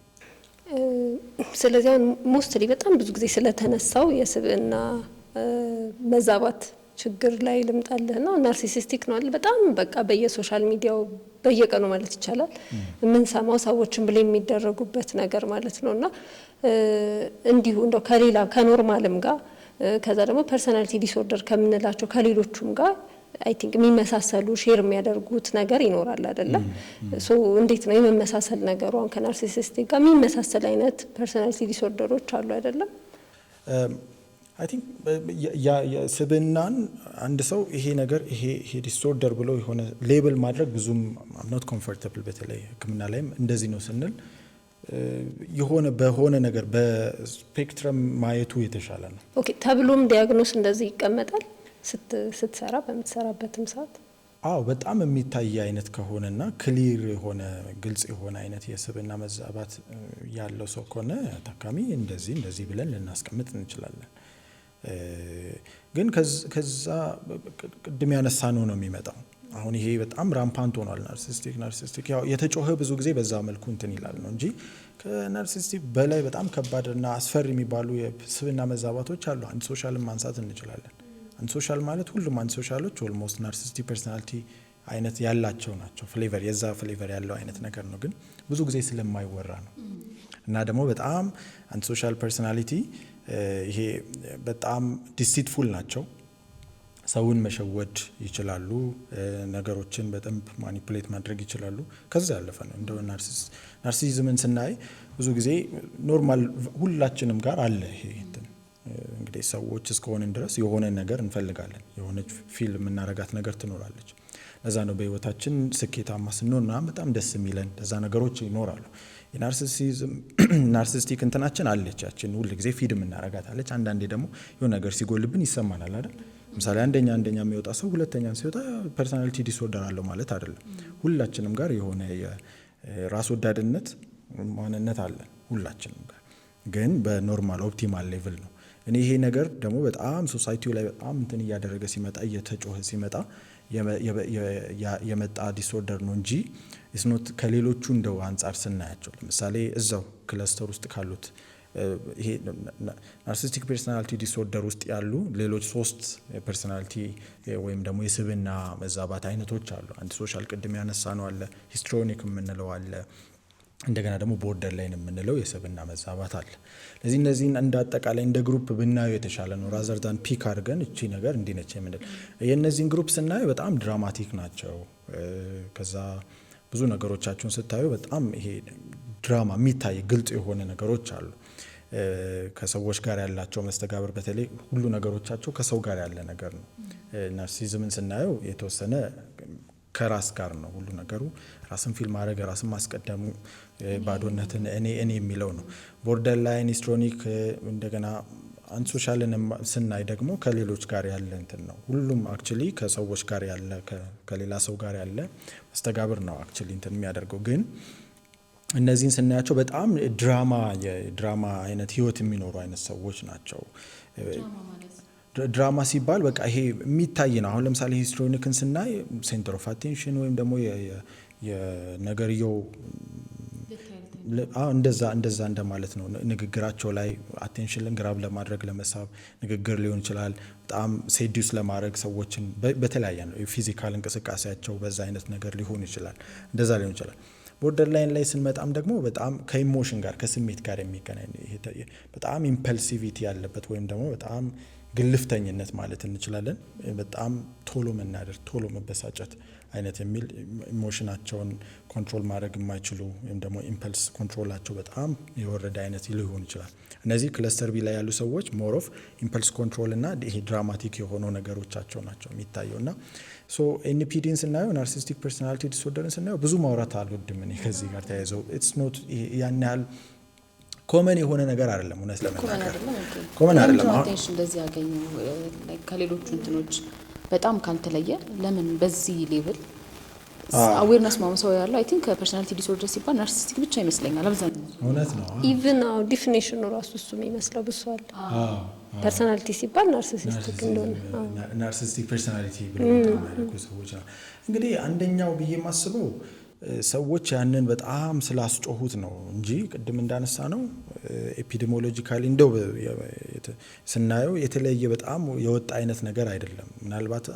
ስለዚህ አሁን ሞስትሊ በጣም ብዙ ጊዜ ስለተነሳው የስብዕና መዛባት ችግር ላይ ልምጣልህና ናርሲሲስቲክ ነው አይደል? በጣም በቃ በየሶሻል ሚዲያው በየቀኑ ማለት ይቻላል የምንሰማው ሰዎችን ብለ የሚደረጉበት ነገር ማለት ነውና እንዲሁ እንደው ከሌላ ከኖርማልም ጋር ከዛ ደግሞ ፐርሰናሊቲ ዲስኦርደር ከምንላቸው ከሌሎቹም ጋር አይ ቲንክ የሚመሳሰሉ ሼር የሚያደርጉት ነገር ይኖራል አይደለ? ሶ እንዴት ነው የመመሳሰል ነገሩ? አሁን ከናርሲሲስቲክ ጋር የሚመሳሰል አይነት ፐርሰናሊቲ ዲስኦርደሮች አሉ አይደለም? አይ ቲንክ ስብናን አንድ ሰው ይሄ ነገር ይሄ ዲስኦርደር ብሎ የሆነ ሌብል ማድረግ ብዙም ኖት ኮምፎርታብል። በተለይ ሕክምና ላይም እንደዚህ ነው ስንል የሆነ በሆነ ነገር በስፔክትረም ማየቱ የተሻለ ነው። ኦኬ ተብሎም ዲያግኖስ እንደዚህ ይቀመጣል ስትሰራ በምትሰራበትም ሰዓት? አዎ በጣም የሚታይ አይነት ከሆነና ክሊር የሆነ ግልጽ የሆነ አይነት የስብና መዛባት ያለው ሰው ከሆነ ታካሚ እንደዚህ ብለን ልናስቀምጥ እንችላለን። ግን ከዛ ቅድም ያነሳ ነው የሚመጣው። አሁን ይሄ በጣም ራምፓንት ሆኗል። ናርሲስቲክ ያው የተጮኸ ብዙ ጊዜ በዛ መልኩ እንትን ይላል ነው እንጂ ከናርሲስቲክ በላይ በጣም ከባድና አስፈሪ የሚባሉ የስብና መዛባቶች አሉ። አንድ ሶሻልን ማንሳት እንችላለን። አንድ ሶሻል ማለት ሁሉም አንድ ሶሻሎች ኦልሞስት ናርሲስቲክ ፐርሰናሊቲ አይነት ያላቸው ናቸው። ፍሌቨር የዛ ፍሌቨር ያለው አይነት ነገር ነው። ግን ብዙ ጊዜ ስለማይወራ ነው እና ደግሞ በጣም አንድ ሶሻል ፐርሰናሊቲ ይሄ በጣም ዲሲትፉል ናቸው። ሰውን መሸወድ ይችላሉ። ነገሮችን በደንብ ማኒፑሌት ማድረግ ይችላሉ። ከዛ ያለፈ ነው። እንደ ናርሲሲዝምን ስናይ ብዙ ጊዜ ኖርማል ሁላችንም ጋር አለ። ይሄ እንግዲህ ሰዎች እስከሆንን ድረስ የሆነ ነገር እንፈልጋለን። የሆነች ፊልም የምናረጋት ነገር ትኖራለች። ለዛ ነው በህይወታችን ስኬታማ ስንሆን በጣም ደስ የሚለን ለዛ ነገሮች ይኖራሉ። ናርሲስቲክ እንትናችን አለች። ያችን ሁሉ ጊዜ ፊድ የምናረጋታለች። አንዳንዴ ደግሞ የሆነ ነገር ሲጎልብን ይሰማናል አይደል? ምሳሌ አንደኛ የሚወጣ ሰው ሁለተኛ ሲወጣ ፐርሶናሊቲ ዲስኦርደር አለው ማለት አይደለም። ሁላችንም ጋር የሆነ የራስ ወዳድነት ማንነት አለ ሁላችንም ጋር፣ ግን በኖርማል ኦፕቲማል ሌቭል ነው። እኔ ይሄ ነገር ደግሞ በጣም ሶሳይቲው ላይ በጣም እንትን እያደረገ ሲመጣ እየተጮኸ ሲመጣ የመጣ ዲስኦርደር ነው እንጂ ኢስኖት ከሌሎቹ እንደው አንጻር ስናያቸው ለምሳሌ እዛው ክለስተር ውስጥ ካሉት ይሄ ናርሲስቲክ ፐርሶናሊቲ ዲስኦርደር ውስጥ ያሉ ሌሎች 3 ፐርሶናሊቲ ወይም ደግሞ የስብዕና መዛባት አይነቶች አሉ። አንድ ሶሻል ቅድም ያነሳ ነው አለ፣ ሂስትሮኒክ የምንለው አለ፣ እንደገና ደግሞ ቦርደር ላይን የምንለው የስብዕና መዛባት አለ። ስለዚህ እነዚህን እንደ አጠቃላይ እንደ ግሩፕ ብናየው የተሻለ ነው ራዘር ዳን ፒክ አድርገን እቺ ነገር እንዲህ ነች የምንል። የእነዚህን ግሩፕ ስናየው በጣም ድራማቲክ ናቸው። ከዛ ብዙ ነገሮቻቸውን ስታዩ በጣም ይሄ ድራማ የሚታይ ግልጽ የሆነ ነገሮች አሉ። ከሰዎች ጋር ያላቸው መስተጋብር በተለይ ሁሉ ነገሮቻቸው ከሰው ጋር ያለ ነገር ነው። ናርሲዝምን ስናየው የተወሰነ ከራስ ጋር ነው ሁሉ ነገሩ። ራስን ፊል ማድረግ፣ ራስን ማስቀደሙ፣ ባዶነትን እኔ የሚለው ነው። ቦርደር ላይን፣ ሂስትሮኒክ እንደገና አንሶሻልን ስናይ ደግሞ ከሌሎች ጋር ያለ እንትን ነው። ሁሉም አክቹሊ ከሰዎች ጋር ያለ ከሌላ ሰው ጋር ያለ መስተጋብር ነው አክቹሊ እንትን የሚያደርገው። ግን እነዚህን ስናያቸው በጣም የድራማ አይነት ህይወት የሚኖሩ አይነት ሰዎች ናቸው። ድራማ ሲባል በቃ ይሄ የሚታይ ነው። አሁን ለምሳሌ ሂስትሮኒክን ስናይ ሴንተር ኦፍ አቴንሽን ወይም ደግሞ የነገርየው እንደዛ እንደማለት ነው። ንግግራቸው ላይ አቴንሽን ግራብ ለማድረግ ለመሳብ ንግግር ሊሆን ይችላል። በጣም ሴዲዩስ ለማድረግ ሰዎችን በተለያየ ነው ፊዚካል እንቅስቃሴያቸው በዛ አይነት ነገር ሊሆን ይችላል። እንደዛ ሊሆን ይችላል። ቦርደር ላይን ላይ ስንመጣም ደግሞ በጣም ከኢሞሽን ጋር ከስሜት ጋር የሚገናኝ በጣም ኢምፐልሲቪቲ ያለበት ወይም ደግሞ በጣም ግልፍተኝነት ማለት እንችላለን። በጣም ቶሎ መናደር፣ ቶሎ መበሳጨት አይነት የሚል ኢሞሽናቸውን ኮንትሮል ማድረግ የማይችሉ ወይም ደግሞ ኢምፐልስ ኮንትሮላቸው በጣም የወረደ አይነት ሊሆን ይችላል። እነዚህ ክለስተር ቢ ላይ ያሉ ሰዎች ሞር ኦፍ ኢምፐልስ ኮንትሮል እና ይሄ ድራማቲክ የሆነው ነገሮቻቸው ናቸው የሚታየው። እና ሶ ኤንፒዲን ስናየው ናርሲስቲክ ፐርሶናሊቲ ዲስኦርደርን ስናየው ብዙ ማውራት አልወድም እኔ ከዚህ ጋር ተያይዘው ኢትስ ኖት ያን ያህል ኮመን የሆነ ነገር አይደለም። እውነት ለመናገር ኮመን አይደለም። አቴንሽን እንደዚህ ያገኙ ከሌሎቹ እንትኖች በጣም ካልተለየ ለምን በዚህ ሌቭል አዌርነስ ማውሰው ያለው አይ ቲንክ ፐርሶናሊቲ ዲስኦርደር ሲባል ናርሲስቲክ ብቻ ይመስለኛል አብዛኛው። እውነት ነው። ኢቭን ዲፊኒሽኑ ራሱ እሱ የሚመስለው ብሷል። ፐርሶናሊቲ ሲባል ናርሲስቲክ እንደሆነ ናርሲስቲክ ፐርሶናሊቲ ብሎ የሚያደርጉ ሰዎች ነው። እንግዲህ አንደኛው ብዬ የማስበው ሰዎች ያንን በጣም ስላስጮሁት ነው እንጂ ቅድም እንዳነሳ ነው ኤፒዲሞሎጂካሊ እንደው ስናየው የተለየ በጣም የወጣ አይነት ነገር አይደለም። ምናልባት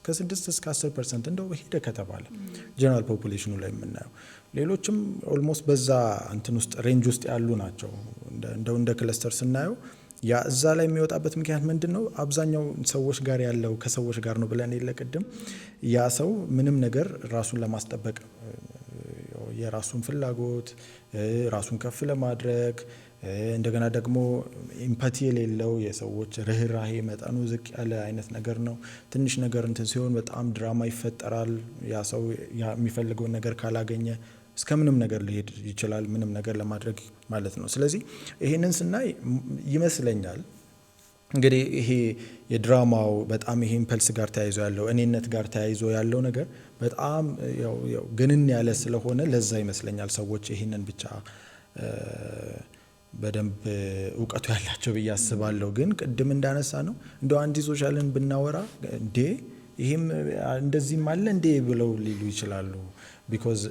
ከ6 እስከ 10% እንደው ሄደ ከተባለ ጀነራል ፖፑሌሽኑ ላይ የምናየው ሌሎችም ኦልሞስት በዛ እንትን ውስጥ ሬንጅ ውስጥ ያሉ ናቸው። እንደው እንደ ክለስተር ስናየው ያ እዛ ላይ የሚወጣበት ምክንያት ምንድን ነው? አብዛኛው ሰዎች ጋር ያለው ከሰዎች ጋር ነው ብለን የለቅድም ያ ሰው ምንም ነገር ራሱን ለማስጠበቅ የራሱን ፍላጎት ራሱን ከፍ ለማድረግ እንደገና ደግሞ ኢምፓቲ የሌለው የሰዎች ርህራሄ መጠኑ ዝቅ ያለ አይነት ነገር ነው። ትንሽ ነገር እንትን ሲሆን በጣም ድራማ ይፈጠራል። ያ ሰው የሚፈልገውን ነገር ካላገኘ እስከ ምንም ነገር ሊሄድ ይችላል፣ ምንም ነገር ለማድረግ ማለት ነው። ስለዚህ ይሄንን ስናይ ይመስለኛል እንግዲህ ይሄ የድራማው በጣም ይሄ ኢምፐልስ ጋር ተያይዞ ያለው እኔነት ጋር ተያይዞ ያለው ነገር በጣም ያው ግንን ያለ ስለሆነ ለዛ ይመስለኛል ሰዎች ይሄንን ብቻ በደንብ እውቀቱ ያላቸው ብዬ አስባለሁ። ግን ቅድም እንዳነሳ ነው እንደው አንዲ ሶሻልን ብናወራ እንዴ ይሄም እንደዚህም አለ እንዴ ብለው ሊሉ ይችላሉ። ቢኮዝ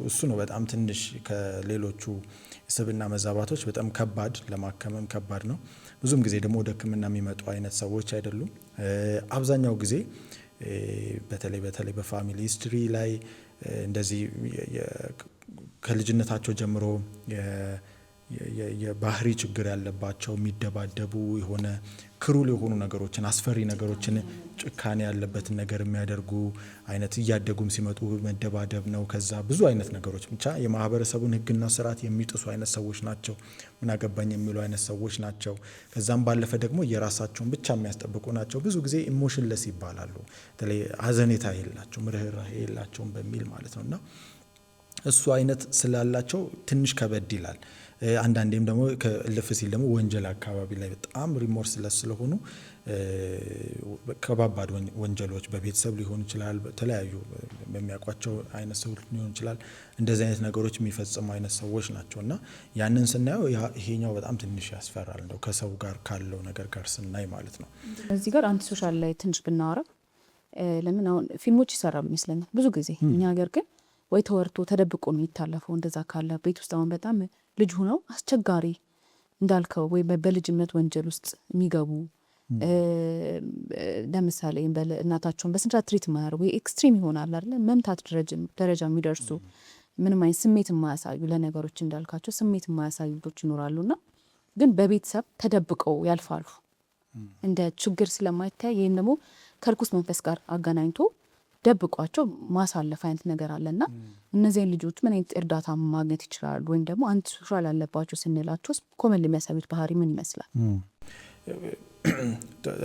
እሱ ነው በጣም ትንሽ ከሌሎቹ ስብዕና መዛባቶች በጣም ከባድ ለማከመም ከባድ ነው። ብዙም ጊዜ ደግሞ ወደ ሕክምና የሚመጡ አይነት ሰዎች አይደሉም። አብዛኛው ጊዜ በተለይ በፋሚሊ ሂስትሪ ላይ እንደዚህ ከልጅነታቸው ጀምሮ የባህሪ ችግር ያለባቸው የሚደባደቡ የሆነ ክሩል የሆኑ ነገሮችን አስፈሪ ነገሮችን ጭካኔ ያለበትን ነገር የሚያደርጉ አይነት እያደጉም ሲመጡ መደባደብ ነው። ከዛ ብዙ አይነት ነገሮች ብቻ የማህበረሰቡን ሕግና ስርዓት የሚጥሱ አይነት ሰዎች ናቸው። ምን አገባኝ የሚሉ አይነት ሰዎች ናቸው። ከዛም ባለፈ ደግሞ የራሳቸውን ብቻ የሚያስጠብቁ ናቸው። ብዙ ጊዜ ኢሞሽንለስ ይባላሉ። በተለይ ሀዘኔታ የላቸውም፣ ርህራሄ የላቸውም በሚል ማለት ነውና እሱ አይነት ስላላቸው ትንሽ ከበድ ይላል። አንዳንዴም ደግሞ ከልፍ ሲል ደግሞ ወንጀል አካባቢ ላይ በጣም ሪሞርስለስ ስለሆኑ ከባባድ ወንጀሎች በቤተሰብ ሊሆን ይችላል፣ በተለያዩ በሚያውቋቸው አይነት ሰው ሊሆን ይችላል። እንደዚህ አይነት ነገሮች የሚፈጽሙ አይነት ሰዎች ናቸው እና ያንን ስናየው ይሄኛው በጣም ትንሽ ያስፈራል፣ እንደው ከሰው ጋር ካለው ነገር ጋር ስናይ ማለት ነው። እዚህ ጋር አንቲ ሶሻል ላይ ትንሽ ብናወራ ለምን አሁን ፊልሞች ይሰራሉ ይመስለኛል ብዙ ጊዜ እኛ ሀገር ግን ወይ ተወርቶ ተደብቆ ነው የሚታለፈው። እንደዛ ካለ ቤት ውስጥ አሁን በጣም ልጅ ሆነው አስቸጋሪ እንዳልከው ወይ በልጅነት ወንጀል ውስጥ የሚገቡ ለምሳሌ እናታቸውን በስንት ትሪት ማያር ወይ ኤክስትሪም ይሆናል አይደል መምታት ደረጃ የሚደርሱ ምንም አይነት ስሜት የማያሳዩ ለነገሮች እንዳልካቸው ስሜት የማያሳዩ ልጆች ይኖራሉና ግን በቤተሰብ ተደብቀው ያልፋሉ እንደ ችግር ስለማይታይ ይሄን ደግሞ ከርኩስ መንፈስ ጋር አገናኝቶ ደብቋቸው ማሳለፍ አይነት ነገር አለና እነዚህን ልጆች ምን አይነት እርዳታ ማግኘት ይችላሉ? ወይም ደግሞ አንቲ ሶሻል ያለባቸው ስንላቸው ኮመን የሚያሳዩት ባህሪ ምን ይመስላል?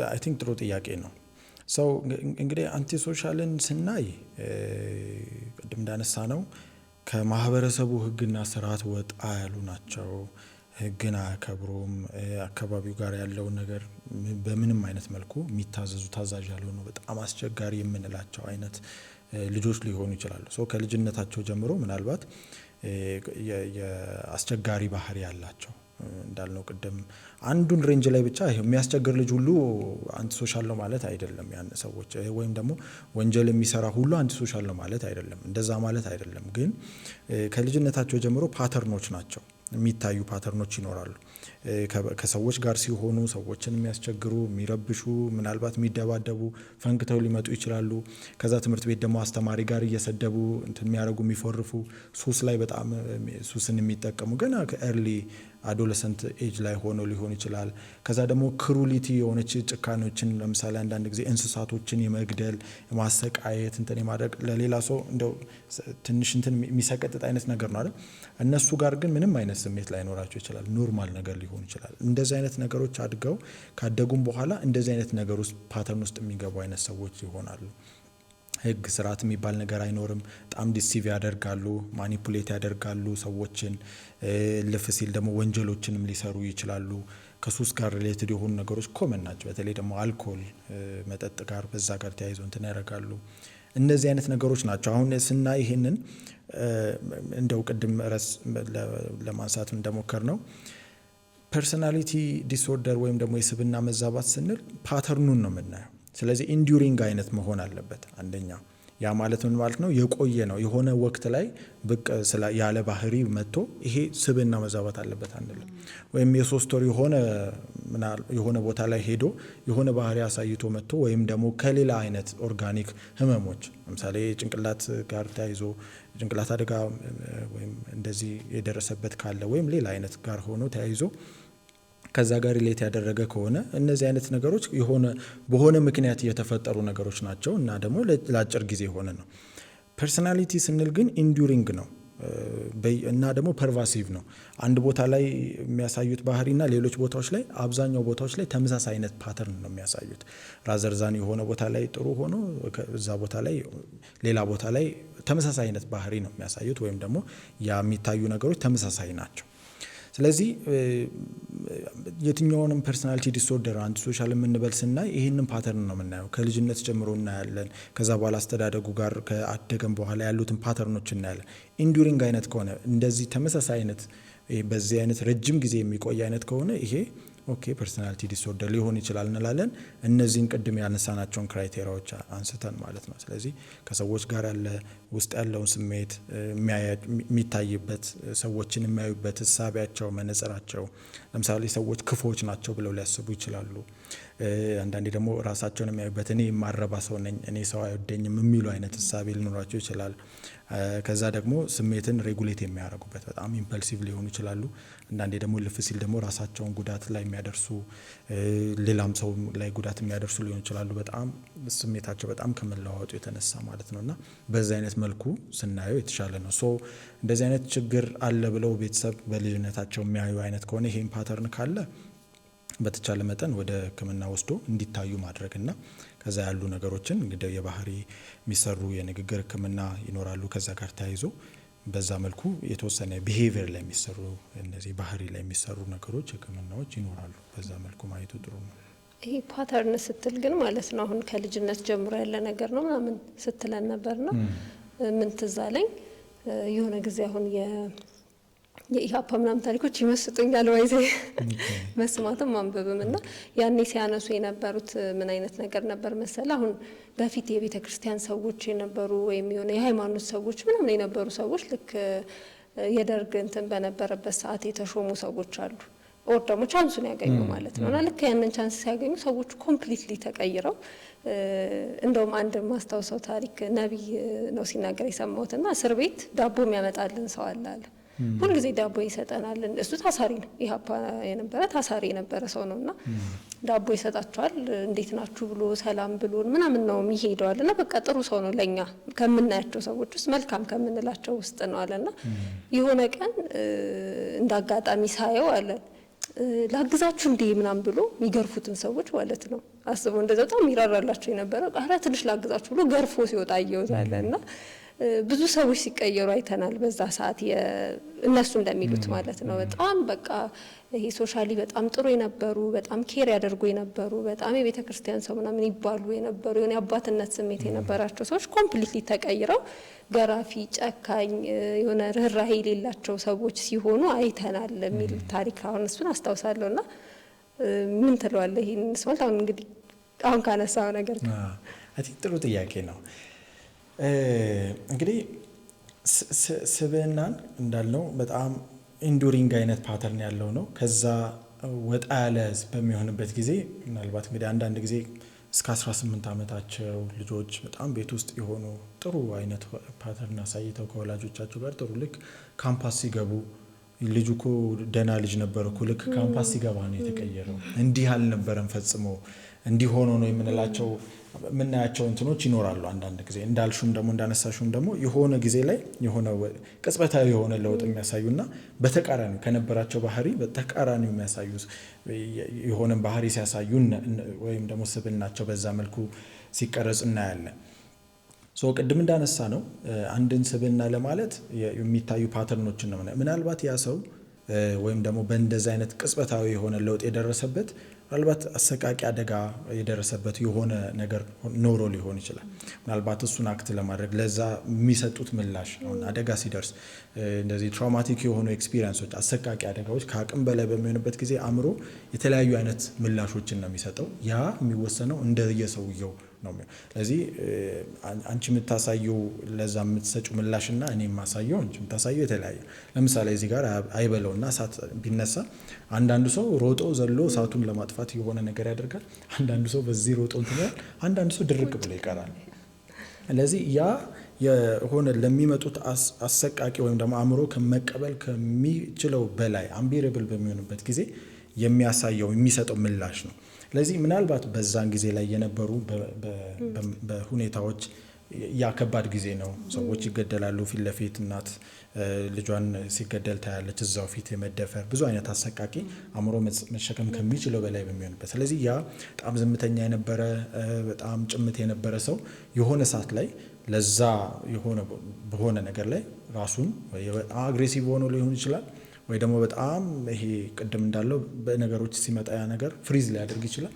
አይ ቲንክ ጥሩ ጥያቄ ነው። ሰው እንግዲህ አንቲ ሶሻልን ስናይ ቅድም እንዳነሳ ነው ከማህበረሰቡ ሕግና ስርዓት ወጣ ያሉ ናቸው። ሕግን አያከብሩም። አካባቢው ጋር ያለውን ነገር በምንም አይነት መልኩ የሚታዘዙ ታዛዥ ያልሆኑ በጣም አስቸጋሪ የምንላቸው አይነት ልጆች ሊሆኑ ይችላሉ። ከልጅነታቸው ጀምሮ ምናልባት የአስቸጋሪ ባህሪ ያላቸው እንዳልነው ቅድም አንዱን ሬንጅ ላይ ብቻ የሚያስቸግር ልጅ ሁሉ አንቲ ሶሻል ነው ማለት አይደለም። ያን ሰዎች ወይም ደግሞ ወንጀል የሚሰራ ሁሉ አንቲ ሶሻል ነው ማለት አይደለም። እንደዛ ማለት አይደለም። ግን ከልጅነታቸው ጀምሮ ፓተርኖች ናቸው የሚታዩ ፓተርኖች ይኖራሉ። ከሰዎች ጋር ሲሆኑ ሰዎችን የሚያስቸግሩ፣ የሚረብሹ፣ ምናልባት የሚደባደቡ ፈንክተው ሊመጡ ይችላሉ። ከዛ ትምህርት ቤት ደግሞ አስተማሪ ጋር እየሰደቡ እንትን የሚያደርጉ የሚፎርፉ፣ ሱስ ላይ በጣም ሱስን የሚጠቀሙ ገና ከኤርሊ አዶለሰንት ኤጅ ላይ ሆኖ ሊሆን ይችላል። ከዛ ደግሞ ክሩሊቲ የሆነች ጭካኔዎችን ለምሳሌ አንዳንድ ጊዜ እንስሳቶችን የመግደል የማሰቃየት እንትን የማድረግ ለሌላ ሰው እንደው ትንሽ እንትን የሚሰቀጥጥ አይነት ነገር ነው አይደል? እነሱ ጋር ግን ምንም አይነት ስሜት ላይኖራቸው ይችላል። ኖርማል ነገር ሊሆን ይችላል። እንደዚህ አይነት ነገሮች አድገው ካደጉም በኋላ እንደዚህ አይነት ነገር ውስጥ ፓተርን ውስጥ የሚገቡ አይነት ሰዎች ይሆናሉ። ህግ ስርዓት የሚባል ነገር አይኖርም። በጣም ዲሲቭ ያደርጋሉ፣ ማኒፑሌት ያደርጋሉ ሰዎችን። ልፍ ሲል ደግሞ ወንጀሎችንም ሊሰሩ ይችላሉ። ከሱስ ጋር ሪሌትድ የሆኑ ነገሮች ኮመን ናቸው። በተለይ ደግሞ አልኮል መጠጥ ጋር በዛ ጋር ተያይዞ እንትን ያደርጋሉ። እነዚህ አይነት ነገሮች ናቸው። አሁን ስናይ ይሄንን እንደው ቅድም ረስ ለማንሳት እንደሞከር ነው ፐርሶናሊቲ ዲስኦርደር ወይም ደግሞ የስብና መዛባት ስንል ፓተርኑን ነው የምናየው። ስለዚህ ኢንዱሪንግ አይነት መሆን አለበት። አንደኛ ያ ማለት ምን ማለት ነው? የቆየ ነው። የሆነ ወቅት ላይ ብቅ ያለ ባህሪ መጥቶ ይሄ ስብና መዛባት አለበት አንልም። ወይም የሶስት ወር የሆነ ቦታ ላይ ሄዶ የሆነ ባህሪ አሳይቶ መጥቶ ወይም ደግሞ ከሌላ አይነት ኦርጋኒክ ህመሞች ለምሳሌ ጭንቅላት ጋር ተያይዞ ጭንቅላት አደጋ ወይም እንደዚህ የደረሰበት ካለ ወይም ሌላ አይነት ጋር ሆኖ ተያይዞ ከዛ ጋር ሪሌት ያደረገ ከሆነ እነዚህ አይነት ነገሮች በሆነ ምክንያት የተፈጠሩ ነገሮች ናቸው እና ደግሞ ለአጭር ጊዜ ሆነ ነው። ፐርሶናሊቲ ስንል ግን ኢንዱሪንግ ነው እና ደግሞ ፐርቫሲቭ ነው። አንድ ቦታ ላይ የሚያሳዩት ባህሪና ሌሎች ቦታዎች ላይ አብዛኛው ቦታዎች ላይ ተመሳሳይ አይነት ፓተርን ነው የሚያሳዩት። ራዘርዛን የሆነ ቦታ ላይ ጥሩ ሆኖ እዛ ቦታ ላይ ሌላ ቦታ ላይ ተመሳሳይ አይነት ባህሪ ነው የሚያሳዩት ወይም ደግሞ የሚታዩ ነገሮች ተመሳሳይ ናቸው። ስለዚህ የትኛውንም ፐርሶናሊቲ ዲስኦርደር አንቲ ሶሻል የምንበል ስናይ ይህንን ፓተርን ነው የምናየው። ከልጅነት ጀምሮ እናያለን። ከዛ በኋላ አስተዳደጉ ጋር ከአደገም በኋላ ያሉትን ፓተርኖች እናያለን። ኢንዱሪንግ አይነት ከሆነ እንደዚህ ተመሳሳይ አይነት በዚህ አይነት ረጅም ጊዜ የሚቆይ አይነት ከሆነ ይሄ ኦኬ ፐርሶናሊቲ ዲስኦርደር ሊሆን ይችላል እንላለን። እነዚህን ቅድም ያነሳናቸውን ክራይቴሪያዎች አንስተን ማለት ነው። ስለዚህ ከሰዎች ጋር ያለ ውስጥ ያለውን ስሜት የሚታይበት፣ ሰዎችን የሚያዩበት እሳቢያቸው፣ መነጽራቸው። ለምሳሌ ሰዎች ክፉዎች ናቸው ብለው ሊያስቡ ይችላሉ። አንዳንዴ ደግሞ ራሳቸውን የሚያዩበት እኔ የማረባ ሰው ነኝ፣ እኔ ሰው አይወደኝም የሚሉ አይነት እሳቤ ሊኖራቸው ይችላል። ከዛ ደግሞ ስሜትን ሬጉሌት የሚያደርጉበት በጣም ኢምፐልሲቭ ሊሆኑ ይችላሉ። አንዳንዴ ደግሞ ልፍ ሲል ደግሞ ራሳቸውን ጉዳት ላይ የሚያደርሱ ሌላም ሰው ላይ ጉዳት የሚያደርሱ ሊሆኑ ይችላሉ። በጣም ስሜታቸው በጣም ከመለዋወጡ የተነሳ ማለት ነውና በዚህ አይነት መልኩ ስናየው የተሻለ ነው። እንደዚህ አይነት ችግር አለ ብለው ቤተሰብ በልጅነታቸው የሚያዩ አይነት ከሆነ ይሄን ፓተርን ካለ በተቻለ መጠን ወደ ሕክምና ወስዶ እንዲታዩ ማድረግና ከዛ ያሉ ነገሮችን እንግዲህ የባህሪ የሚሰሩ የንግግር ሕክምና ይኖራሉ። ከዛ ጋር ተያይዞ በዛ መልኩ የተወሰነ ቢሄቪየር ላይ የሚሰሩ እነዚህ ባህሪ ላይ የሚሰሩ ነገሮች ህክምናዎች ይኖራሉ። በዛ መልኩ ማየቱ ጥሩ ነው። ይሄ ፓተርን ስትል ግን ማለት ነው አሁን ከልጅነት ጀምሮ ያለ ነገር ነው ምናምን ስትለን ነበርና ምን ትዝ አለኝ የሆነ ጊዜ አሁን የኢሃፓ ምናምን ታሪኮች ይመስጡኛል ወይዘ መስማትም ማንበብም እና ያኔ ሲያነሱ የነበሩት ምን አይነት ነገር ነበር መሰለ አሁን በፊት የቤተ ክርስቲያን ሰዎች የነበሩ ወይም የሆነ የሃይማኖት ሰዎች ምናምን የነበሩ ሰዎች ልክ የደርግ እንትን በነበረበት ሰዓት የተሾሙ ሰዎች አሉ ኦር ደግሞ ቻንሱን ያገኙ ማለት ነው እና ልክ ያንን ቻንስ ሲያገኙ ሰዎች ኮምፕሊትሊ ተቀይረው እንደውም አንድ ማስታወሰው ታሪክ ነብይ ነው ሲናገር የሰማሁትና እስር ቤት ዳቦ የሚያመጣልን ሰው አለ ሁሉ ጊዜ ዳቦ ይሰጠናል እሱ ታሳሪ ነው ኢሃፓ የነበረ ታሳሪ የነበረ ሰው ነውና ዳቦ ይሰጣቸዋል እንዴት ናችሁ ብሎ ሰላም ብሎን ምናምን ነው የሚሄደዋል እና በቃ ጥሩ ሰው ነው ለኛ ከምናያቸው ሰዎች ውስጥ መልካም ከምንላቸው ውስጥ ነው አለና የሆነ ቀን እንዳጋጣሚ ሳየው አለ ላግዛችሁ እንዴ ምናምን ብሎ የሚገርፉትን ሰዎች ማለት ነው አስበው እንደዛ በጣም ይራራላቸው የነበረ አረ ትንሽ ላግዛችሁ ብሎ ገርፎ ሲወጣ ይወጣልና ብዙ ሰዎች ሲቀየሩ አይተናል በዛ ሰዓት እነሱ እንደሚሉት ማለት ነው በጣም በቃ ይሄ ሶሻሊ በጣም ጥሩ የነበሩ በጣም ኬር ያደርጉ የነበሩ በጣም የቤተ ክርስቲያን ሰው ምናምን ይባሉ የነበሩ የሆነ አባትነት ስሜት የነበራቸው ሰዎች ኮምፕሊትሊ ተቀይረው ገራፊ ጨካኝ የሆነ ርህራሄ የሌላቸው ሰዎች ሲሆኑ አይተናል የሚል ታሪክ አሁን እሱን አስታውሳለሁና ምን ትለዋለህ ይሄን ስማልት አሁን እንግዲህ አሁን ካነሳው ነገር አይ ቲንክ ጥሩ ጥያቄ ነው እንግዲህ ስብዕናን እንዳልነው በጣም ኢንዱሪንግ አይነት ፓተርን ያለው ነው ከዛ ወጣ ያለ በሚሆንበት ጊዜ ምናልባት እንግዲህ አንዳንድ ጊዜ እስከ 18 ዓመታቸው ልጆች በጣም ቤት ውስጥ የሆኑ ጥሩ አይነት ፓተርን አሳይተው ከወላጆቻቸው ጋር ጥሩ ልክ ካምፓስ ሲገቡ ልጁ እኮ ደህና ልጅ ነበር እኮ ልክ ካምፓስ ሲገባ ነው የተቀየረው እንዲህ አልነበረም ፈጽሞ እንዲህ ሆኖ ነው የምንላቸው ምናያቸው እንትኖች ይኖራሉ አንዳንድ ጊዜ እንዳልሹም ደግሞ እንዳነሳሹም ደግሞ የሆነ ጊዜ ላይ የሆነ ቅጽበታዊ የሆነ ለውጥ የሚያሳዩና በተቃራኒው ከነበራቸው ባህሪ በተቃራኒው የሚያሳዩ የሆነ ባህሪ ሲያሳዩ ወይም ደግሞ ስብዕናቸው በዛ መልኩ ሲቀረጽ እናያለን ቅድም እንዳነሳ ነው አንድን ስብዕና ለማለት የሚታዩ ፓተርኖችን ነው ምናልባት ያ ሰው ወይም ደግሞ በእንደዚህ አይነት ቅጽበታዊ የሆነ ለውጥ የደረሰበት ምናልባት አሰቃቂ አደጋ የደረሰበት የሆነ ነገር ኖሮ ሊሆን ይችላል ምናልባት እሱን አክት ለማድረግ ለዛ የሚሰጡት ምላሽ አደጋ ሲደርስ እንደዚህ ትራውማቲክ የሆኑ ኤክስፒሪየንሶች አሰቃቂ አደጋዎች ከአቅም በላይ በሚሆንበት ጊዜ አእምሮ የተለያዩ አይነት ምላሾችን ነው የሚሰጠው ያ የሚወሰነው እንደየሰውየው ነው ስለዚህ አንቺ የምታሳየው ለዛ የምትሰጪው ምላሽና እኔ የማሳየው አንቺ የምታሳየው የተለያየ ለምሳሌ እዚህ ጋር አይበለውና እሳት ቢነሳ አንዳንዱ ሰው ሮጦ ዘሎ እሳቱን ለማጥፋት የሆነ ነገር ያደርጋል አንዳንዱ ሰው በዚህ ሮጦ እንትኛል አንዳንዱ ሰው ድርቅ ብሎ ይቀራል ስለዚህ ያ የሆነ ለሚመጡት አሰቃቂ ወይም ደግሞ አእምሮ ከመቀበል ከሚችለው በላይ አምቢሬብል በሚሆንበት ጊዜ የሚያሳየው የሚሰጠው ምላሽ ነው ስለዚህ ምናልባት በዛን ጊዜ ላይ የነበሩ በሁኔታዎች ያ ከባድ ጊዜ ነው ሰዎች ይገደላሉ ፊት ለፊት እናት ልጇን ሲገደል ታያለች እዛው ፊት የመደፈር ብዙ አይነት አሰቃቂ አእምሮ መሸከም ከሚችለው በላይ በሚሆንበት ስለዚህ ያ በጣም ዝምተኛ የነበረ በጣም ጭምት የነበረ ሰው የሆነ ሰዓት ላይ ለዛ የሆነ በሆነ ነገር ላይ ራሱን አግሬሲቭ ሆኖ ሊሆን ይችላል ወይ ደግሞ በጣም ይሄ ቅድም እንዳለው በነገሮች ሲመጣ ያ ነገር ፍሪዝ ሊያደርግ ይችላል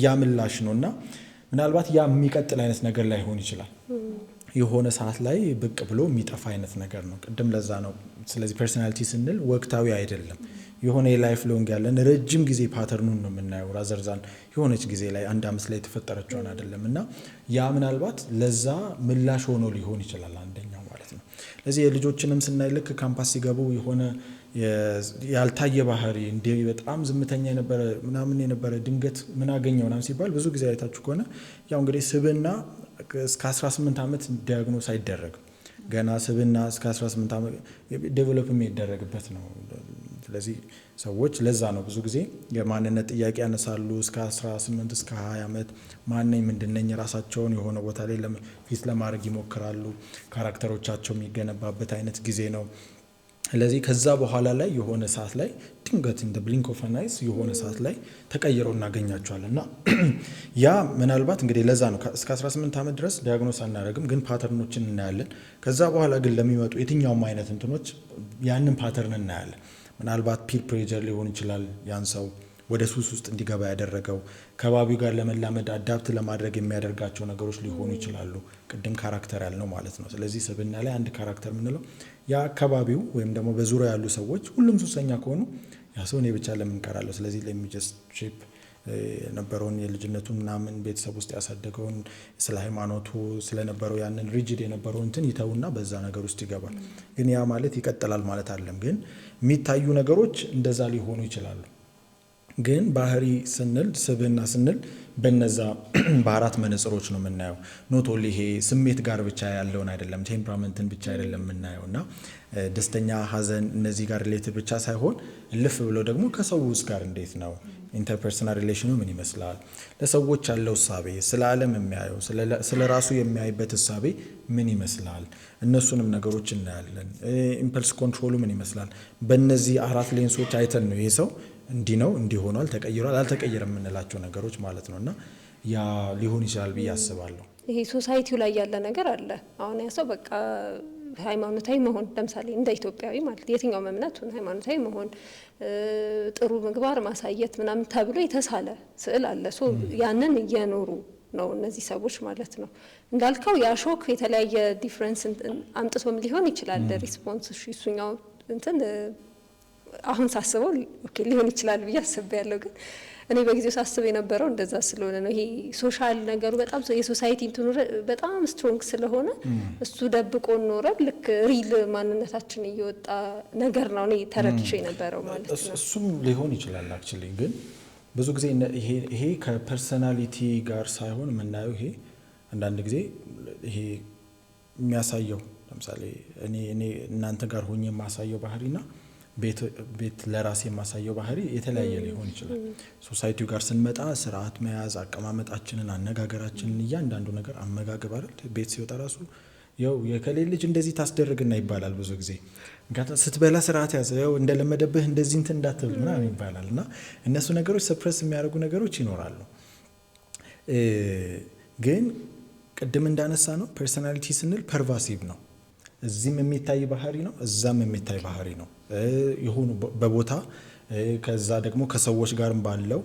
ያ ምላሽ ነውና ምናልባት ያ የሚቀጥል አይነት ነገር ላይ ሆን ይችላል የሆነ ሰዓት ላይ ብቅ ብሎ የሚጠፋ አይነት ነገር ነው ቅድም ለዛ ነው ስለዚህ ፐርሰናሊቲ ስንል ወቅታዊ አይደለም የሆነ የላይፍ ሎንግ ያለን ረጅም ጊዜ ፓተርኑን ነው የምናየው ራዘርዛን የሆነች ጊዜ ላይ አንድ አመት ላይ የተፈጠረችውን አይደለም እና ያ ምናልባት ለዛ ምላሽ ሆኖ ሊሆን ይችላል አንደኛው ማለት ነው ለዚህ የልጆችንም ስናይ ልክ ካምፓስ ሲገቡ የሆነ ያልታየ ባህሪ እንደ በጣም ዝምተኛ የነበረ ምናምን የነበረ ድንገት ምን አገኘው ምናምን ሲባል ብዙ ጊዜ አይታችሁ ከሆነ ያው እንግዲህ ስብዕና እስከ 18 አመት ዲያግኖስ አይደረግም ገና ስብዕና እስከ 18 አመት ዴቨሎፕ የሚደረግበት ነው ስለዚህ ሰዎች ለዛ ነው ብዙ ጊዜ የማንነት ጥያቄ ያነሳሉ እስከ 18 እስከ 20 አመት ማንነኝ ምንድነኝ ራሳቸውን የሆነ ቦታ ላይ ፊት ለማድረግ ይሞክራሉ ካራክተሮቻቸው የሚገነባበት አይነት ጊዜ ነው ስለዚህ ከዛ በኋላ ላይ የሆነ ሰዓት ላይ ድንገት እንደ ብሊንክ ኦፍ አን አይስ የሆነ ሰዓት ላይ ተቀይረው እናገኛቸዋለን እና ያ ምናልባት እንግዲህ ለዛ ነው እስከ 18 ዓመት ድረስ ዲያግኖስ አናደርግም፣ ግን ፓተርኖችን እናያለን። ከዛ በኋላ ግን ለሚመጡ የትኛውም አይነት እንትኖች ያንን ፓተርን እናያለን። ምናልባት ፒር ፕሬጀር ሊሆን ይችላል ያን ሰው ወደ ሱስ ውስጥ እንዲገባ ያደረገው፣ ከባቢው ጋር ለመላመድ አዳፕት ለማድረግ የሚያደርጋቸው ነገሮች ሊሆኑ ይችላሉ። ቅድም ካራክተር ያልነው ማለት ነው። ስለዚህ ስብዕና ላይ አንድ ካራክተር የምንለው የአካባቢው ወይም ደግሞ በዙሪያ ያሉ ሰዎች ሁሉም ሱሰኛ ከሆኑ ያ ሰው እኔ ብቻ ለምን እቀራለሁ፣ ስለዚህ ለሚጀስት ሼፕ የነበረውን የልጅነቱን ምናምን ቤተሰብ ውስጥ ያሳደገውን ስለ ሃይማኖቱ ስለነበረው ያንን ሪጅድ የነበረው እንትን ይተውና በዛ ነገር ውስጥ ይገባል። ግን ያ ማለት ይቀጥላል ማለት አይደለም። ግን የሚታዩ ነገሮች እንደዛ ሊሆኑ ይችላሉ። ግን ባህሪ ስንል ስብዕና ስንል በነዛ በአራት መነጽሮች ነው የምናየው። ኖት ኦንሊ ይሄ ስሜት ጋር ብቻ ያለውን አይደለም፣ ቴምፕራመንትን ብቻ አይደለም የምናየው እና ደስተኛ፣ ሀዘን እነዚህ ጋር ሪሌትድ ብቻ ሳይሆን እልፍ ብሎ ደግሞ ከሰዎች ጋር እንዴት ነው ኢንተርፐርሰናል ሪሌሽኑ ምን ይመስላል፣ ለሰዎች ያለው እሳቤ፣ ስለ ዓለም የሚያየው ስለ ራሱ የሚያይበት እሳቤ ምን ይመስላል፣ እነሱንም ነገሮች እናያለን። ኢምፐልስ ኮንትሮሉ ምን ይመስላል። በእነዚህ አራት ሌንሶች አይተን ነው ይሄ ሰው እንዲህ ነው እንዲህ ሆኗል ተቀይሯል አልተቀየረም የምንላቸው ነገሮች ማለት ነው። እና ያ ሊሆን ይችላል ብዬ አስባለሁ። ይሄ ሶሳይቲው ላይ ያለ ነገር አለ። አሁን ያ ሰው በቃ ሃይማኖታዊ መሆን ለምሳሌ እንደ ኢትዮጵያዊ ማለት የትኛው እምነት ሃይማኖታዊ መሆን ጥሩ ምግባር ማሳየት ምናምን ተብሎ የተሳለ ስዕል አለ። ሶ ያንን እየኖሩ ነው እነዚህ ሰዎች ማለት ነው። እንዳልከው ያ ሾክ የተለያየ ዲፍረንስ አምጥቶም ሊሆን ይችላል ሪስፖንስ። እሱኛው እንትን አሁን ሳስበው ኦኬ ሊሆን ይችላል ብዬ አስቤያለሁ። ግን እኔ በጊዜው ሳስብ የነበረው እንደዛ ስለሆነ ነው። ይሄ ሶሻል ነገሩ በጣም የሶሳይቲ እንትኑ በጣም ስትሮንግ ስለሆነ እሱ ደብቆ ኖረ ልክ ሪል ማንነታችን እየወጣ ነገር ነው እኔ ተረድቼ የነበረው ማለት ነው። እሱም ሊሆን ይችላል አክቹሊ። ግን ብዙ ጊዜ ይሄ ከፐርሰናሊቲ ጋር ሳይሆን የምናየው ይሄ አንዳንድ ጊዜ ይሄ የሚያሳየው ለምሳሌ እኔ እናንተ ጋር ሆኜ የማሳየው ባህሪና ቤት ለራሴ የማሳየው ባህሪ የተለያየ ሊሆን ይችላል። ሶሳይቲው ጋር ስንመጣ ስርዓት መያዝ፣ አቀማመጣችንን፣ አነጋገራችንን እያንዳንዱ ነገር አመጋገብ አይደል። ቤት ሲወጣ ራሱ ያው የከሌ ልጅ እንደዚህ ታስደርግና ይባላል ብዙ ጊዜ። ስትበላ ስርዓት ያዝ፣ ያው እንደለመደብህ እንደዚህ እንትን እንዳትል ምናምን ይባላል። እና እነሱ ነገሮች ሰፕረስ የሚያደርጉ ነገሮች ይኖራሉ። ግን ቅድም እንዳነሳ ነው ፐርሶናሊቲ ስንል ፐርቫሲቭ ነው። እዚህም የሚታይ ባህሪ ነው፣ እዛም የሚታይ ባህሪ ነው። የሆኑ በቦታ ከዛ ደግሞ ከሰዎች ጋርም ባለው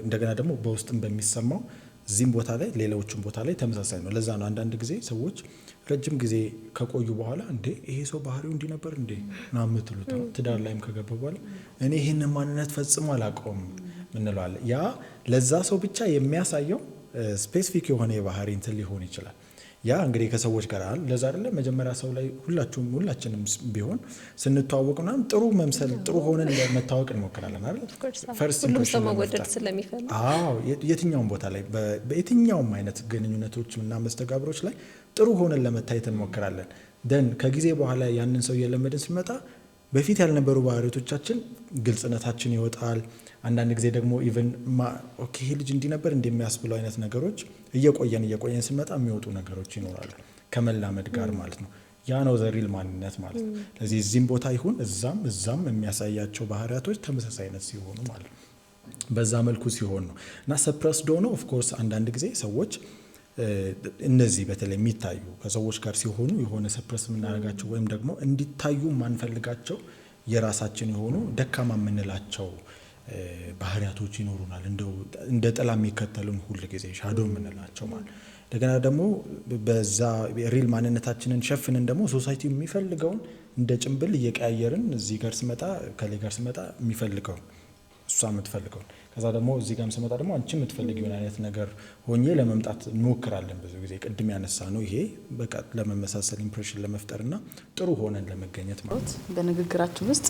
እንደገና ደግሞ በውስጥም በሚሰማው እዚህም ቦታ ላይ ሌሎችም ቦታ ላይ ተመሳሳይ ነው። ለዛ ነው አንዳንድ ጊዜ ሰዎች ረጅም ጊዜ ከቆዩ በኋላ እንዴ ይሄ ሰው ባህሪው እንዲህ ነበር እንዴ ምናምን የምትሉት ነው። ትዳር ላይም ከገባ በኋላ እኔ ይህንን ማንነት ፈጽሞ አላውቀውም እንለዋለን። ያ ለዛ ሰው ብቻ የሚያሳየው ስፔሲፊክ የሆነ የባህሪ እንትን ሊሆን ይችላል። ያ እንግዲህ ከሰዎች ጋር ለዛ አይደለ መጀመሪያ ሰው ላይ ሁላችንም ቢሆን ስንተዋወቅ ምናምን ጥሩ መምሰል ጥሩ ሆነን ለመታወቅ እንሞክራለን አይደል? ፈርስት ኢምፕሬሽን መወደድ ስለሚፈልግ የትኛውም ቦታ ላይ በየትኛውም አይነት ግንኙነቶች እና መስተጋብሮች ላይ ጥሩ ሆነን ለመታየት እንሞክራለን። ደን ከጊዜ በኋላ ያንን ሰው እየለመድን ሲመጣ በፊት ያልነበሩ ባህሪዎቻችን ግልጽነታችን ይወጣል። አንዳንድ ጊዜ ደግሞ ኢቭን ኦኬ ይሄ ልጅ እንዲህ ነበር እንደሚያስብለው አይነት ነገሮች እየቆየን ስንመጣ የሚወጡ ነገሮች ይኖራሉ ከመላመድ ጋር ማለት ነው። ያ ነው ዘሪል ማንነት ማለት ነው። ስለዚህ እዚህም ቦታ ይሁን እዛም የሚያሳያቸው ባህሪያቶች ተመሳሳይ አይነት ሲሆኑ ማለት ነው። በዛ መልኩ ሲሆን ነው እና ሰፕረስድ ሆኖ ኦፍ ኮርስ አንዳንድ ጊዜ ሰዎች እነዚህ በተለይ የሚታዩ ከሰዎች ጋር ሲሆኑ የሆነ ሰፕረስ የምናደርጋቸው ወይም ደግሞ እንዲታዩ ማንፈልጋቸው የራሳችን የሆኑ ደካማ የምንላቸው ባህሪያቶች ይኖሩናል። እንደ ጥላ የሚከተሉን ሁል ጊዜ ሻዶ የምንላቸው ማለት። እንደገና ደግሞ በዛ ሪል ማንነታችንን ሸፍንን ደግሞ ሶሳይቲ የሚፈልገውን እንደ ጭንብል እየቀያየርን እዚህ ጋር ስመጣ ከሌ ጋር ስመጣ የሚፈልገውን እሷ የምትፈልገውን ከዛ ደግሞ እዚህ ጋር ስመጣ ደግሞ አንቺ የምትፈልጊውን አይነት ነገር ሆኜ ለመምጣት እንሞክራለን። ብዙ ጊዜ ቅድም ያነሳ ነው ይሄ በቃ ለመመሳሰል ኢምፕሬሽን ለመፍጠርና ጥሩ ሆነን ለመገኘት ማለት በንግግራችን ውስጥ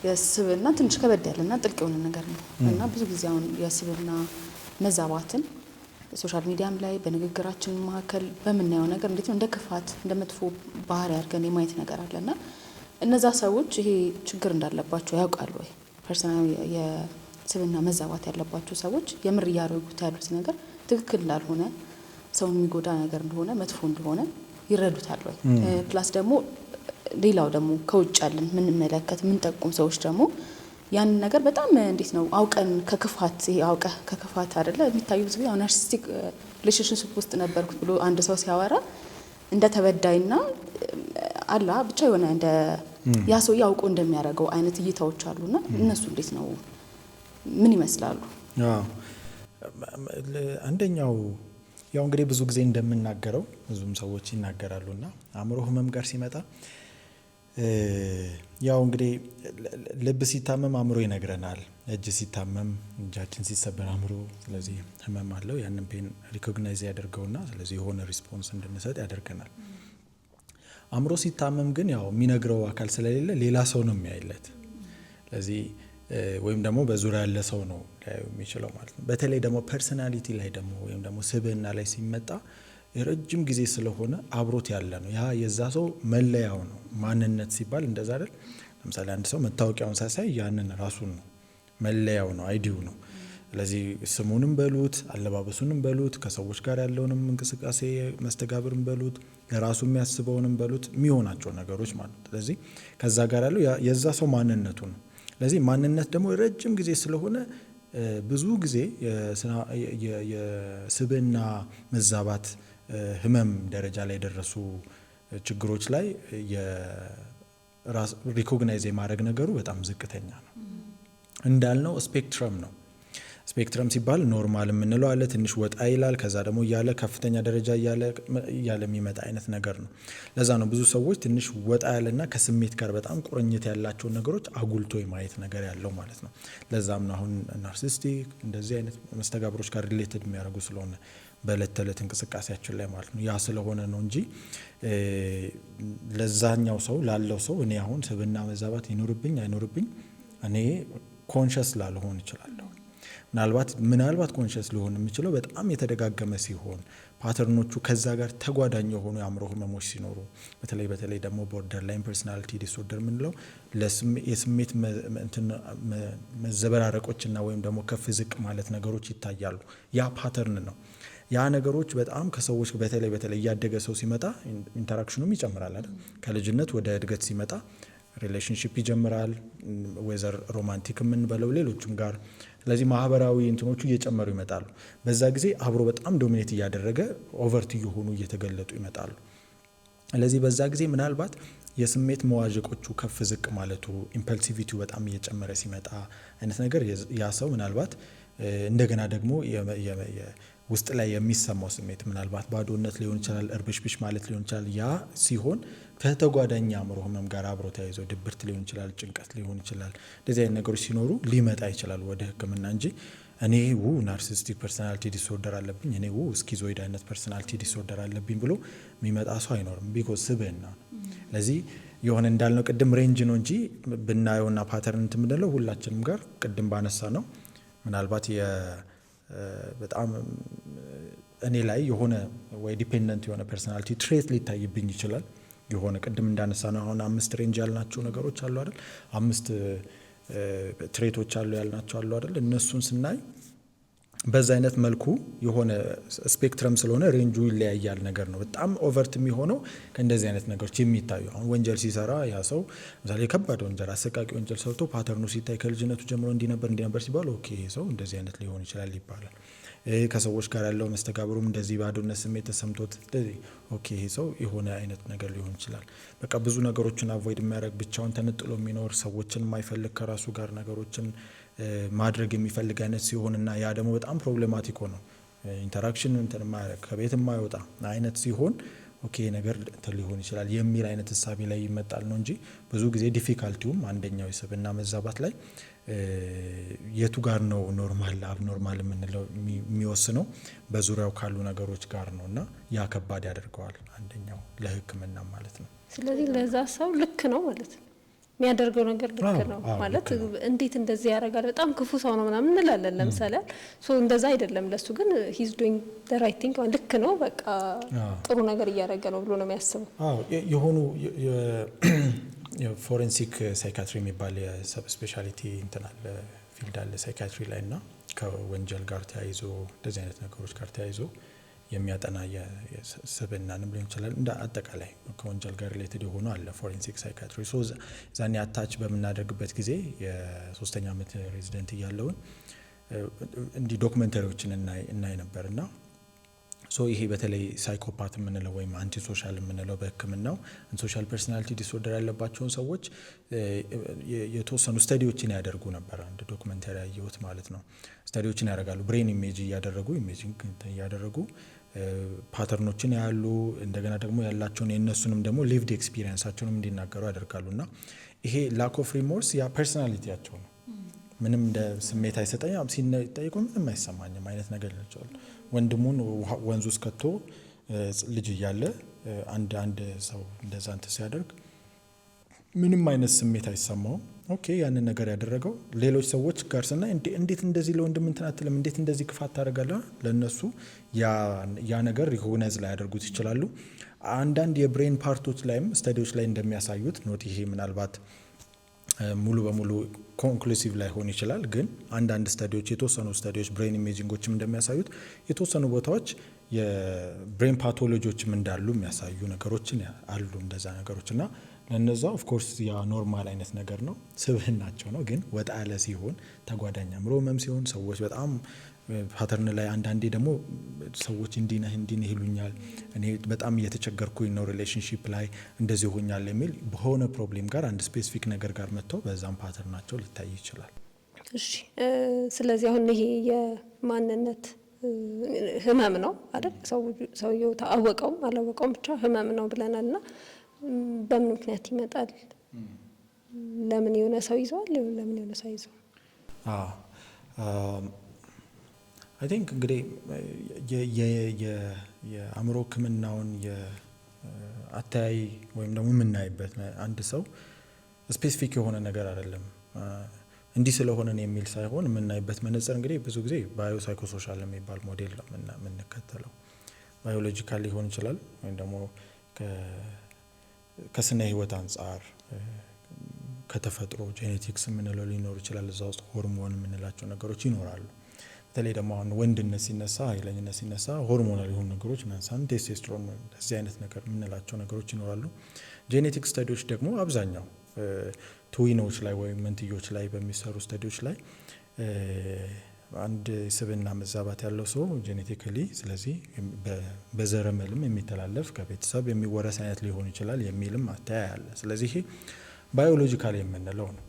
የስብዕና ትንሽ ከበድ ያለና ጥልቅ የሆነ ነገር ነው እና ብዙ ጊዜ አሁን የስብዕና መዛባትን ሶሻል ሚዲያም ላይ በንግግራችን መካከል በምናየው ነገር እንዴት ነው እንደ ክፋት እንደ መጥፎ ባህሪ አድርገን የማየት ነገር አለና እነዛ ሰዎች ይሄ ችግር እንዳለባቸው ያውቃሉ ወይ? ፐርሰናል የስብዕና መዛባት ያለባቸው ሰዎች የምር እያደረጉት ያሉት ነገር ትክክል እንዳልሆነ ሰው የሚጎዳ ነገር እንደሆነ መጥፎ እንደሆነ ይረዱታል ወይ? ፕላስ ደግሞ ሌላው ደግሞ ከውጭ ያለን ምን መለከት ምን ጠቁም ሰዎች ደግሞ ያን ነገር በጣም እንዴት ነው አውቀን ከክፋት አይደለ የሚታየው ብዙ ጊዜ ናርሲስቲክ ሪሌሽንሺፕ ውስጥ ነበርኩት ብሎ አንድ ሰው ሲያወራ እንደ ተበዳይና አላ ብቻ የሆነ እንደ ያ ሰው ያውቆ እንደሚያደርገው አይነት እይታዎች አሉና እነሱ እንዴት ነው ምን ይመስላሉ? አንደኛው ያው እንግዲህ ብዙ ጊዜ እንደምናገረው ብዙም ሰዎች ይናገራሉና አእምሮ ህመም ጋር ሲመጣ ያው እንግዲህ ልብ ሲታመም አእምሮ ይነግረናል፣ እጅ ሲታመም እጃችን ሲሰበር አእምሮ ስለዚህ ህመም አለው ያንን ፔን ሪኮግናይዝ ያደርገውና ስለዚህ የሆነ ሪስፖንስ እንድንሰጥ ያደርገናል። አእምሮ ሲታመም ግን ያው የሚነግረው አካል ስለሌለ ሌላ ሰው ነው የሚያይለት። ስለዚህ ወይም ደግሞ በዙሪያ ያለ ሰው ነው ሊያየው የሚችለው ማለት ነው። በተለይ ደግሞ ፐርሰናሊቲ ላይ ደግሞ ወይም ደግሞ ስብዕና ላይ ሲመጣ የረጅም ጊዜ ስለሆነ አብሮት ያለ ነው። ያ የዛ ሰው መለያው ነው። ማንነት ሲባል እንደዛ አይደል? ለምሳሌ አንድ ሰው መታወቂያውን ሳይሳይ ያንን ራሱን ነው መለያው ነው፣ አይዲው ነው። ስለዚህ ስሙንም በሉት አለባበሱንም በሉት ከሰዎች ጋር ያለውንም እንቅስቃሴ መስተጋብርም በሉት ለራሱ የሚያስበውንም በሉት የሚሆናቸው ነገሮች ማለት ነው። ስለዚህ ከዛ ጋር ያለው የዛ ሰው ማንነቱ ነው። ስለዚህ ማንነት ደግሞ ረጅም ጊዜ ስለሆነ ብዙ ጊዜ የስብዕና መዛባት ህመም ደረጃ ላይ የደረሱ ችግሮች ላይ ሪኮግናይዝ የማድረግ ነገሩ በጣም ዝቅተኛ ነው። እንዳልነው ስፔክትረም ነው። ስፔክትረም ሲባል ኖርማል የምንለው አለ፣ ትንሽ ወጣ ይላል፣ ከዛ ደግሞ እያለ ከፍተኛ ደረጃ እያለ የሚመጣ አይነት ነገር ነው። ለዛ ነው ብዙ ሰዎች ትንሽ ወጣ ያለና ከስሜት ጋር በጣም ቁርኝት ያላቸውን ነገሮች አጉልቶ የማየት ነገር ያለው ማለት ነው። ለዛም ነው አሁን ናርሲስቲክ እንደዚህ አይነት መስተጋብሮች ጋር ሪሌትድ የሚያደርጉ ስለሆነ በዕለት ተዕለት እንቅስቃሴያችን ላይ ማለት ነው። ያ ስለሆነ ነው እንጂ ለዛኛው ሰው ላለው ሰው እኔ አሁን ስብዕና መዛባት ይኖርብኝ አይኖርብኝ እኔ ኮንሸስ ላልሆን እችላለሁ። ምናልባት ኮንሸስ ሊሆን የሚችለው በጣም የተደጋገመ ሲሆን ፓተርኖቹ ከዛ ጋር ተጓዳኝ የሆኑ የአእምሮ ህመሞች ሲኖሩ በተለይ ደግሞ ቦርደር ላይን ፐርሰናሊቲ ዲስኦርደር የምንለው የስሜት መዘበራረቆችና ወይም ደግሞ ከፍ ዝቅ ማለት ነገሮች ይታያሉ። ያ ፓተርን ነው። ያ ነገሮች በጣም ከሰዎች በተለይ እያደገ ሰው ሲመጣ ኢንተራክሽኑም ይጨምራል አይደል? ከልጅነት ወደ እድገት ሲመጣ ሪሌሽንሺፕ ይጀምራል፣ ወዘር ሮማንቲክ የምንበለው ሌሎችም ጋር። ስለዚህ ማህበራዊ እንትኖቹ እየጨመሩ ይመጣሉ። በዛ ጊዜ አብሮ በጣም ዶሚኔት እያደረገ ኦቨርት እየሆኑ እየተገለጡ ይመጣሉ። ስለዚህ በዛ ጊዜ ምናልባት የስሜት መዋዠቆቹ ከፍ ዝቅ ማለቱ ኢምፐልሲቪቲው በጣም እየጨመረ ሲመጣ አይነት ነገር ያ ሰው ምናልባት እንደገና ደግሞ ውስጥ ላይ የሚሰማው ስሜት ምናልባት ባዶነት ሊሆን ይችላል፣ እርብሽብሽ ማለት ሊሆን ይችላል። ያ ሲሆን ከተጓዳኝ አእምሮ ህመም ጋር አብሮ ተያይዞ ድብርት ሊሆን ይችላል፣ ጭንቀት ሊሆን ይችላል። እንደዚህ አይነት ነገሮች ሲኖሩ ሊመጣ ይችላል ወደ ሕክምና እንጂ እኔ ናርሲስቲክ ፐርሰናሊቲ ዲስኦርደር አለብኝ እኔ ስኪዞይድ አይነት ፐርሰናሊቲ ዲስኦርደር አለብኝ ብሎ የሚመጣ ሰው አይኖርም። ቢኮዝ ስብዕና ነው። ስለዚህ የሆነ እንዳልነው ቅድም ሬንጅ ነው እንጂ ብናየውና ፓተርን የምንለው ሁላችንም ጋር ቅድም ባነሳ ነው ምናልባት በጣም እኔ ላይ የሆነ ወይ ዲፔንደንት የሆነ ፐርሰናሊቲ ትሬት ሊታይብኝ ይችላል። የሆነ ቅድም እንዳነሳ ነው አሁን 5 ሬንጅ ያልናቸው ነገሮች አሉ አይደል? 5 ትሬቶች አሉ ያልናቸው አሉ አይደል? እነሱን ስናይ በዛ አይነት መልኩ የሆነ ስፔክትረም ስለሆነ ሬንጁ ይለያያል ነገር ነው። በጣም ኦቨርት የሚሆነው ከእንደዚህ አይነት ነገሮች የሚታዩ አሁን ወንጀል ሲሰራ ያ ሰው ለምሳሌ ከባድ ወንጀል አሰቃቂ ወንጀል ሰርቶ ፓተርኑ ሲታይ ከልጅነቱ ጀምሮ እንዲነበር ሲባል ኦኬ ይሄ ሰው እንደዚህ አይነት ሊሆን ይችላል ይባላል። ከሰዎች ጋር ያለው መስተጋብሩም እንደዚህ ባዶነት ስሜት ተሰምቶት ኦኬ ይሄ ሰው የሆነ አይነት ነገር ሊሆን ይችላል። በቃ ብዙ ነገሮችን አቮይድ የሚያደርግ ብቻውን ተነጥሎ የሚኖር ሰዎችን የማይፈልግ ከራሱ ጋር ነገሮችን ማድረግ የሚፈልግ አይነት ሲሆንና ያ ደግሞ በጣም ፕሮብሌማቲክ ሆኖ ኢንተራክሽን የማያደርግ ከቤት የማይወጣ አይነት ሲሆን ኦኬ ነገር ሊሆን ይችላል የሚል አይነት እሳቤ ላይ ይመጣል ነው እንጂ ብዙ ጊዜ ዲፊካልቲውም አንደኛው የስብዕና መዛባት ላይ የቱ ጋር ነው ኖርማል አብኖርማል የምንለው የሚወስነው በዙሪያው ካሉ ነገሮች ጋር ነው እና ያ ከባድ ያደርገዋል አንደኛው ለሕክምና ማለት ነው። ስለዚህ ለዛ ሰው ልክ ነው ማለት ነው የሚያደርገው ነገር ልክ ነው ማለት እንዴት እንደዚህ ያደርጋል በጣም ክፉ ሰው ነው ምናምን እንላለን ለምሳሌ እንደዛ አይደለም ለሱ ግን ሂዝ ዶይንግ ዘ ራይት ቲንግ ልክ ነው በቃ ጥሩ ነገር እያደረገ ነው ብሎ ነው የሚያስበው። የሆኑ የፎሬንሲክ ሳይካትሪ የሚባል የሰብ ስፔሻሊቲ እንትን አለ ፊልድ አለ ሳይካትሪ ላይ እና ከወንጀል ጋር ተያይዞ እንደዚህ አይነት ነገሮች ጋር ተያይዞ የሚያጠና የስብናንም ሊሆን ይችላል እንደ አጠቃላይ ከወንጀል ጋር ሪሌትድ የሆኑ አለ ፎሬንሲክ ሳይካትሪ። ሶ ዛኔ አታች በምናደርግበት ጊዜ የ3ኛ ዓመት ሬዚደንት እያለውን እንዲህ ዶክመንተሪዎችን እናይ ነበር እና ሶ ይሄ በተለይ ሳይኮፓት የምንለው ወይም አንቲ ሶሻል የምንለው በሕክምናው ሶሻል ፐርሶናሊቲ ዲስኦርደር ያለባቸውን ሰዎች የተወሰኑ ስተዲዎችን ያደርጉ ነበር። አንድ ዶክመንተሪ ያየሁት ማለት ነው። ስተዲዎችን ያደርጋሉ ብሬን ኢሜጅ እያደረጉ ፓተርኖችን ያሉ እንደገና ደግሞ ያላቸውን የእነሱንም ደግሞ ሊቭድ ኤክስፒሪየንሳቸውንም እንዲናገሩ ያደርጋሉ እና ይሄ ላክ ኦፍ ሪሞርስ ያ ፐርሶናሊቲያቸው ነው። ምንም እንደ ስሜት አይሰጠኝም ሲጠይቁ ምንም አይሰማኝም አይነት ነገር ይላቸዋል። ወንድሙን ወንዙ ውስጥ ከቶ ልጅ እያለ አንድ ሰው እንደዛ እንትን ሲያደርግ ምንም አይነት ስሜት አይሰማውም። ኦኬ ያንን ነገር ያደረገው ሌሎች ሰዎች ጋር ስናይ እንዴት እንደዚህ ለወንድም እንትን አትልም፣ እንዴት እንደዚህ ክፋት ታደርጋለህ፣ ለነሱ ያ ነገር ሪኮግናይዝ ላይ ያደርጉት ይችላሉ። አንዳንድ የብሬን ፓርቶች ላይም ስተዲዎች ላይ እንደሚያሳዩት ኖት ይሄ ምናልባት ሙሉ በሙሉ ኮንክሉሲቭ ላይሆን ይችላል፣ ግን አንዳንድ ስተዲዎች የተወሰኑ ስተዲዎች ብሬን ኢሜጂንጎችም እንደሚያሳዩት የተወሰኑ ቦታዎች የብሬን ፓቶሎጂዎችም እንዳሉ የሚያሳዩ ነገሮችን አሉ እንደዛ ነገሮች እና ለነዛ ኦፍ ኮርስ ያ ኖርማል አይነት ነገር ነው፣ ስብህናቸው ነው። ግን ወጣ ያለ ሲሆን ተጓዳኝ አእምሮ ህመም ሲሆን ሰዎች በጣም ፓተርን ላይ አንዳንዴ ደግሞ ሰዎች እንዲነህ ይሉኛል፣ እኔ በጣም እየተቸገርኩኝ ነው ሪሌሽንሺፕ ላይ እንደዚህ ሆኛል የሚል በሆነ ፕሮብሌም ጋር አንድ ስፔሲፊክ ነገር ጋር መጥተው በዛም ፓተርናቸው ሊታይ ይችላል። እሺ ስለዚህ አሁን ይሄ የማንነት ህመም ነው አይደል? ሰውየው ታወቀውም አላወቀውም ብቻ ህመም ነው ብለናል እና በምን ምክንያት ይመጣል? ለምን የሆነ ሰው ይዘዋል? ለምን የሆነ ሰው ይዘዋል? አይ ቲንክ እንግዲህ የአእምሮ ህክምናውን የአተያይ ወይም ደግሞ የምናይበት አንድ ሰው ስፔሲፊክ የሆነ ነገር አይደለም እንዲህ ስለሆነ ነው የሚል ሳይሆን የምናይበት መነጽር እንግዲህ ብዙ ጊዜ ባዮ ሳይኮሶሻል የሚባል ሞዴል ነው የምንከተለው። ባዮሎጂካል ሊሆን ይችላል ወይም ደግሞ ከስነ ህይወት አንጻር ከተፈጥሮ ጄኔቲክስ የምንለው ሊኖር ይችላል። እዛ ውስጥ ሆርሞን የምንላቸው ነገሮች ይኖራሉ። በተለይ ደግሞ አሁን ወንድነት ሲነሳ ኃይለኝነት ሲነሳ ሆርሞናል የሆኑ ነገሮች ናንሳን ቴስቴስትሮን እዚህ አይነት ነገር የምንላቸው ነገሮች ይኖራሉ። ጄኔቲክ ስተዲዎች ደግሞ አብዛኛው ትዊኖች ላይ ወይም መንትዮች ላይ በሚሰሩ ስተዲዎች ላይ አንድ ስብና መዛባት ያለው ሰው ጄኔቲካሊ ስለዚህ በዘረመልም የሚተላለፍ ከቤተሰብ የሚወረስ አይነት ሊሆን ይችላል የሚልም አተያይ አለ። ስለዚህ ይሄ ባዮሎጂካል የምንለው ነው።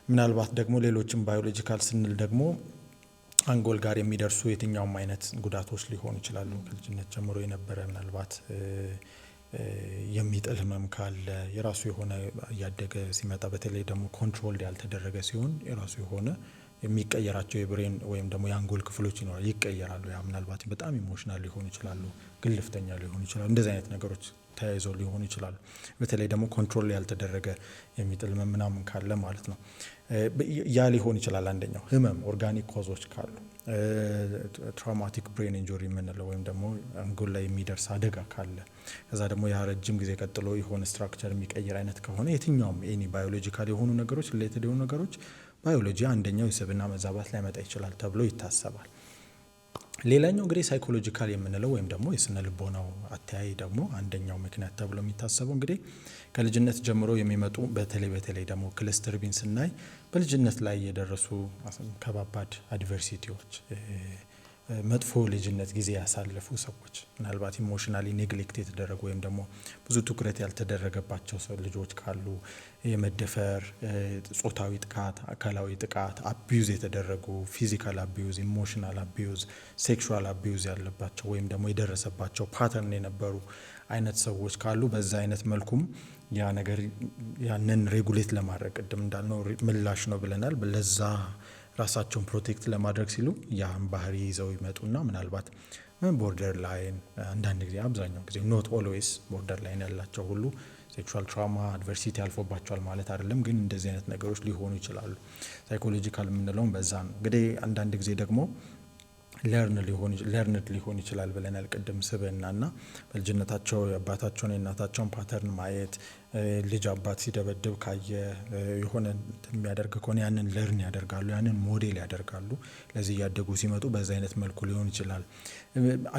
ምናልባት ደግሞ ሌሎችም ባዮሎጂካል ስንል ደግሞ አንጎል ጋር የሚደርሱ የትኛውም አይነት ጉዳቶች ሊሆኑ ይችላሉ። ከልጅነት ጀምሮ የነበረ ምናልባት የሚጥል ህመም ካለ የራሱ የሆነ እያደገ ሲመጣ በተለይ ደግሞ ኮንትሮል ያልተደረገ ሲሆን የራሱ የሆነ የሚቀየራቸው የብሬን ወይም ደግሞ የአንጎል ክፍሎች ይቀየራሉ። ያ ምናልባት በጣም ኢሞሽናል ሊሆኑ ይችላሉ፣ ግልፍተኛ ሊሆኑ ይችላሉ። እንደዚህ አይነት ነገሮች ተያይዘው ሊሆኑ ይችላሉ። በተለይ ደግሞ ኮንትሮል ያልተደረገ የሚጥል ህመም ምናምን ካለ ማለት ነው። ያ ሊሆን ይችላል አንደኛው ህመም። ኦርጋኒክ ኮዞች ካሉ ትራውማቲክ ብሬን ኢንጁሪ የምንለው ወይም ደግሞ አንጎል ላይ የሚደርስ አደጋ ካለ ከዛ ደግሞ ያ ረጅም ጊዜ ቀጥሎ የሆነ ስትራክቸር የሚቀይር አይነት ከሆነ የትኛውም ኤኒ ባዮሎጂካል የሆኑ ነገሮች ሪሌትድ የሆኑ ነገሮች ባዮሎጂ አንደኛው የስብና መዛባት ሊያመጣ ይችላል ተብሎ ይታሰባል። ሌላኛው እንግዲህ ሳይኮሎጂካል የምንለው ወይም ደግሞ የስነ ልቦናው አተያይ ደግሞ አንደኛው ምክንያት ተብሎ የሚታሰበው እንግዲህ ከልጅነት ጀምሮ የሚመጡ በተለይ ደግሞ ክለስተር ቢን ስናይ በልጅነት ላይ የደረሱ ከባባድ አድቨርሲቲዎች መጥፎ ልጅነት ጊዜ ያሳለፉ ሰዎች ምናልባት ኢሞሽናሊ ኔግሌክት የተደረጉ ወይም ደግሞ ብዙ ትኩረት ያልተደረገባቸው ልጆች ካሉ የመደፈር፣ ጾታዊ ጥቃት፣ አካላዊ ጥቃት፣ አቢዩዝ የተደረጉ ፊዚካል አቢዩዝ፣ ኢሞሽናል አቢዩዝ፣ ሴክሹዋል አቢዩዝ ያለባቸው ወይም ደግሞ የደረሰባቸው ፓተርን የነበሩ አይነት ሰዎች ካሉ በዛ አይነት መልኩም ያ ነገር ያንን ሬጉሌት ለማድረግ ቅድም እንዳልነው ምላሽ ነው ብለናል። ለዛ ራሳቸውን ፕሮቴክት ለማድረግ ሲሉ ያን ባህሪ ይዘው ይመጡና ምናልባት ቦርደር ላይን አንዳንድ ጊዜ አብዛኛው ጊዜ ኖት ኦልዌይስ ቦርደር ላይን ያላቸው ሁሉ ሴክሹዋል ትራውማ አድቨርሲቲ ያልፎባቸዋል ማለት አይደለም፣ ግን እንደዚህ አይነት ነገሮች ሊሆኑ ይችላሉ። ሳይኮሎጂካል የምንለውም በዛ ነው። እንግዲህ አንዳንድ ጊዜ ደግሞ ለርንድ ሊሆን ይችላል ብለናል ቅድም። ስብዕናና በልጅነታቸው የአባታቸውን የእናታቸውን ፓተርን ማየት፣ ልጅ አባት ሲደበድብ ካየ የሆነ የሚያደርግ ከሆነ ያንን ለርን ያደርጋሉ፣ ያንን ሞዴል ያደርጋሉ። ለዚህ እያደጉ ሲመጡ በዛ አይነት መልኩ ሊሆን ይችላል።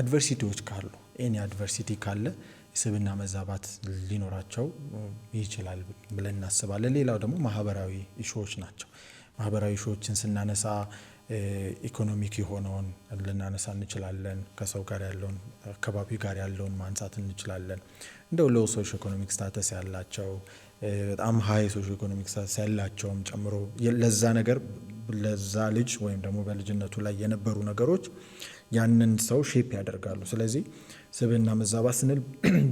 አድቨርሲቲዎች ካሉ ኤኒ አድቨርሲቲ ካለ የስብዕና መዛባት ሊኖራቸው ይችላል ብለን እናስባለን። ሌላው ደግሞ ማህበራዊ ኢሹዎች ናቸው። ማህበራዊ ኢሹዎችን ስናነሳ ኢኮኖሚክ የሆነውን ልናነሳ እንችላለን። ከሰው ጋር ያለውን አካባቢ ጋር ያለውን ማንሳት እንችላለን። እንደው ሎው ሶሽ ኢኮኖሚክ ስታተስ ያላቸው በጣም ሀይ ሶሽ ኢኮኖሚክ ስታተስ ያላቸውም ጨምሮ ለዛ ነገር ለዛ ልጅ ወይም ደግሞ በልጅነቱ ላይ የነበሩ ነገሮች ያንን ሰው ሼፕ ያደርጋሉ። ስለዚህ ስብዕና መዛባት ስንል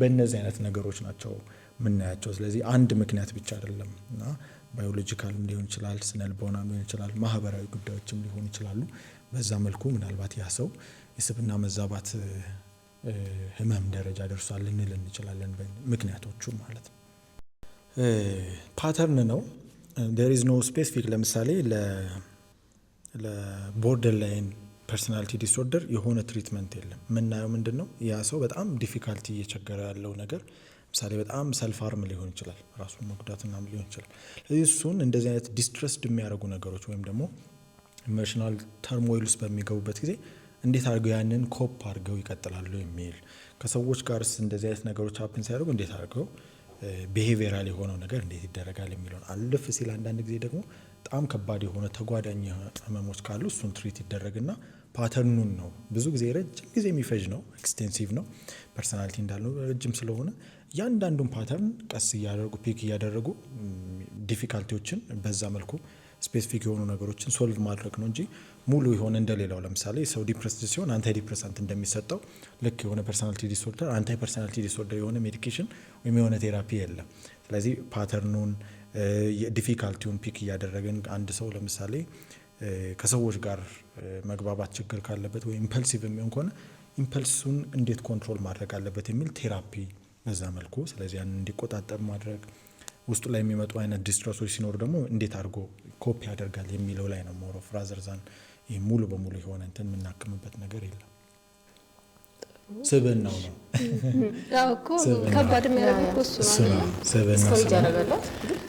በእነዚህ አይነት ነገሮች ናቸው የምናያቸው። ስለዚህ አንድ ምክንያት ብቻ አይደለም እና ባዮሎጂካልም ሊሆን ይችላል፣ ስነልቦናም ሊሆን ይችላል፣ ማህበራዊ ጉዳዮችም ሊሆን ይችላሉ። በዛ መልኩ ምናልባት ያ ሰው የስብዕና መዛባት ህመም ደረጃ ደርሷል ልንል እንችላለን፣ ምክንያቶቹ ማለት ነው። ፓተርን ነው። there is no specific ለምሳሌ ለቦርደር ላይን ፐርሶናሊቲ ዲስኦርደር የሆነ ትሪትመንት የለም። የምናየው ምንድን ነው? ያ ሰው በጣም ዲፊካልቲ እየቸገረ ያለው ነገር ምሳሌ በጣም ሰልፍ አርም ሊሆን ይችላል፣ ራሱን መጉዳትና ሊሆን ይችላል። ስለዚህ እሱን እንደዚህ አይነት ዲስትረስድ የሚያደርጉ ነገሮች ወይም ደግሞ ኢሞሽናል ተርሞይል ውስጥ በሚገቡበት ጊዜ እንዴት አድርገው ያንን ኮፕ አድርገው ይቀጥላሉ የሚል ከሰዎች ጋርስ እንደዚህ አይነት ነገሮች ሀፕን ሲያደርጉ እንዴት አድርገው ቢሄቪየራል የሆነው ነገር እንዴት ይደረጋል የሚለውን አልፍ ሲል አንዳንድ ጊዜ ደግሞ በጣም ከባድ የሆነ ተጓዳኝ ህመሞች ካሉ እሱን ትሪት ይደረግና ፓተርኑን ነው ብዙ ጊዜ ረጅም ጊዜ የሚፈጅ ነው፣ ኤክስቴንሲቭ ነው። ፐርሶናሊቲ እንዳልነው ረጅም ስለሆነ ያንዳንዱን ፓተርን ቀስ እያደረጉ ፒክ እያደረጉ ዲፊካልቲዎችን በዛ መልኩ ስፔሲፊክ የሆኑ ነገሮችን ሶልቭ ማድረግ ነው እንጂ ሙሉ የሆነ እንደሌላው ለምሳሌ ሰው ዲፕረስድ ሲሆን አንታይ ዲፕረሳንት እንደሚሰጠው ልክ የሆነ ፐርሶናሊቲ ዲስኦርደር አንታይ ፐርሶናሊቲ ዲስኦርደር የሆነ ሜዲኬሽን ወይም የሆነ ቴራፒ የለም። ስለዚህ ፓተርኑን ዲፊካልቲውን ፒክ እያደረግን አንድ ሰው ለምሳሌ ከሰዎች ጋር መግባባት ችግር ካለበት ወይ ኢምፐልሲቭ የሚሆን ከሆነ ኢምፐልሱን እንዴት ኮንትሮል ማድረግ አለበት የሚል ቴራፒ በዛ መልኩ ስለዚህ ያንን እንዲቆጣጠር ማድረግ፣ ውስጡ ላይ የሚመጡ አይነት ዲስትረሶች ሲኖሩ ደግሞ እንዴት አድርጎ ኮፒ ያደርጋል የሚለው ላይ ነው ሞር ኦፍ ራዘር ዛን ይሄ ሙሉ በሙሉ የሆነ እንትን የምናክምበት ነገር የለም። ስብዕናው ነው እኮ ከባድ የሚያደርገው እሱ ነው። ስብዕናው ያደረገላት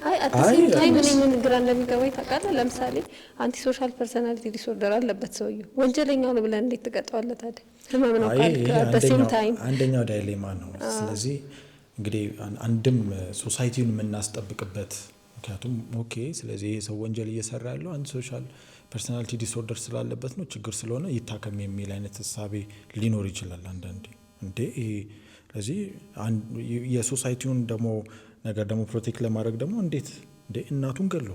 አይ አትሲም ታይም እኔ ምን ግራ እንደሚገባኝ ታውቃለህ? ለምሳሌ አንቲ ሶሻል ፐርሶናሊቲ ዲስኦርደር አለበት ሰውየው፣ ወንጀለኛው ነው ብለን እንዴት ትቀጣዋለህ ታዲያ? ህመም ነው ካልክ አትሲም ታይም አንደኛው ዳይሌማ ነው። ስለዚህ እንግዲህ አንድም ሶሳይቲውን የምናስጠብቅበት ምክንያቱም ኦኬ ስለዚህ ይሄ ሰው ወንጀል እየሰራ ያለው አንድ ሶሻል ፐርሶናሊቲ ዲስኦርደር ስላለበት ነው፣ ችግር ስለሆነ ይታከም የሚል አይነት ሀሳቤ ሊኖር ይችላል አንዳንዴ። እንዴ ስለዚህ የሶሳይቲውን ደግሞ ነገር ደግሞ ፕሮቴክት ለማድረግ ደግሞ እንዴት እንዴ እናቱን ገሎ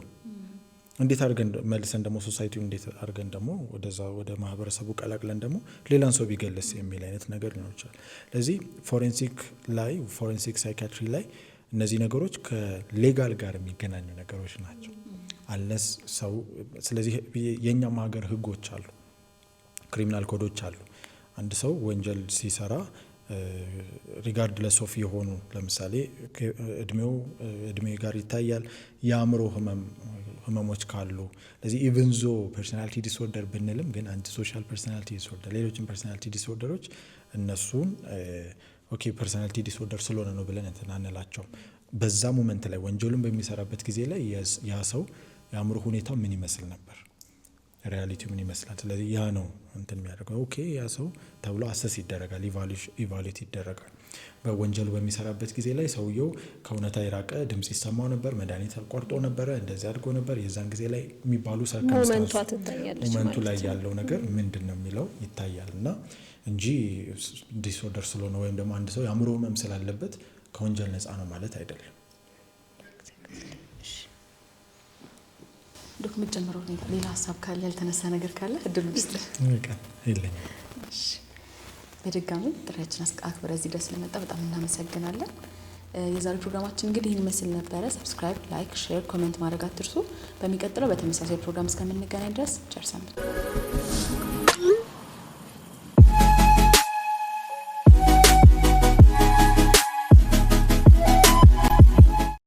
እንዴት አድርገን መልሰን ደግሞ ሶሳይቲውን እንዴት አድርገን ደግሞ ወደዛ ወደ ማህበረሰቡ ቀላቅለን ደግሞ ሌላን ሰው ቢገልስ የሚል አይነት ነገር ሊኖር ይችላል። ስለዚህ ፎሬንሲክ ሳይካትሪ ላይ እነዚህ ነገሮች ከሌጋል ጋር የሚገናኙ ነገሮች ናቸው አለስ ሰው። ስለዚህ የኛም ሀገር ህጎች አሉ፣ ክሪሚናል ኮዶች አሉ። አንድ ሰው ወንጀል ሲሰራ ሪጋርድለስ ኦፍ የሆኑ ለምሳሌ እድሜ ጋር ይታያል፣ የአእምሮ ህመሞች ካሉ ለዚህ ኢቭን ዞ ፐርሶናሊቲ ዲስኦርደር ብንልም ግን አንድ ሶሻል ፐርሶናሊቲ ዲስኦርደር ሌሎችን ፐርሶናሊቲ ዲስኦርደሮች እነሱን ኦኬ ፐርሶናሊቲ ዲስኦርደር ስለሆነ ነው ብለን እንትን አንላቸውም። በዛ ሞመንት ላይ ወንጀሉን በሚሰራበት ጊዜ ላይ ያ ሰው የአእምሮ ሁኔታ ምን ይመስል ነበር፣ ሪያሊቲ ምን ይመስላል። ስለዚህ ያ ነው እንትን የሚያደርገው። ኦኬ ያ ሰው ተብሎ አሰስ ይደረጋል፣ ኢቫሉዌት ይደረጋል። በወንጀሉ በሚሰራበት ጊዜ ላይ ሰውየው ከእውነታ የራቀ ድምጽ ይሰማው ነበር፣ መድኃኒት አቋርጦ ነበረ፣ እንደዚህ አድርጎ ነበር። የዛን ጊዜ ላይ የሚባሉ ሞመንቱ ላይ ያለው ነገር ምንድን ነው የሚለው ይታያል እና እንጂ ዲስኦርደር ስለሆነ ወይም ደግሞ አንድ ሰው የአእምሮ ህመም ስላለበት ከወንጀል ነፃ ነው ማለት አይደለም። ዶክመንት ጨምሮ ሌላ ሀሳብ ካለ ያልተነሳ ነገር ካለ እድሉ ውስጥ የለኝም። በድጋሚ ጥሪያችን አክብረ እዚህ ድረስ ስለመጣ በጣም እናመሰግናለን። የዛሬው ፕሮግራማችን እንግዲህ ይህን መስል ነበረ። ሰብስክራይብ፣ ላይክ፣ ሼር፣ ኮሜንት ማድረግ አትርሱ። በሚቀጥለው በተመሳሳይ ፕሮግራም እስከምንገናኝ ድረስ ቸር ሰንብቱ።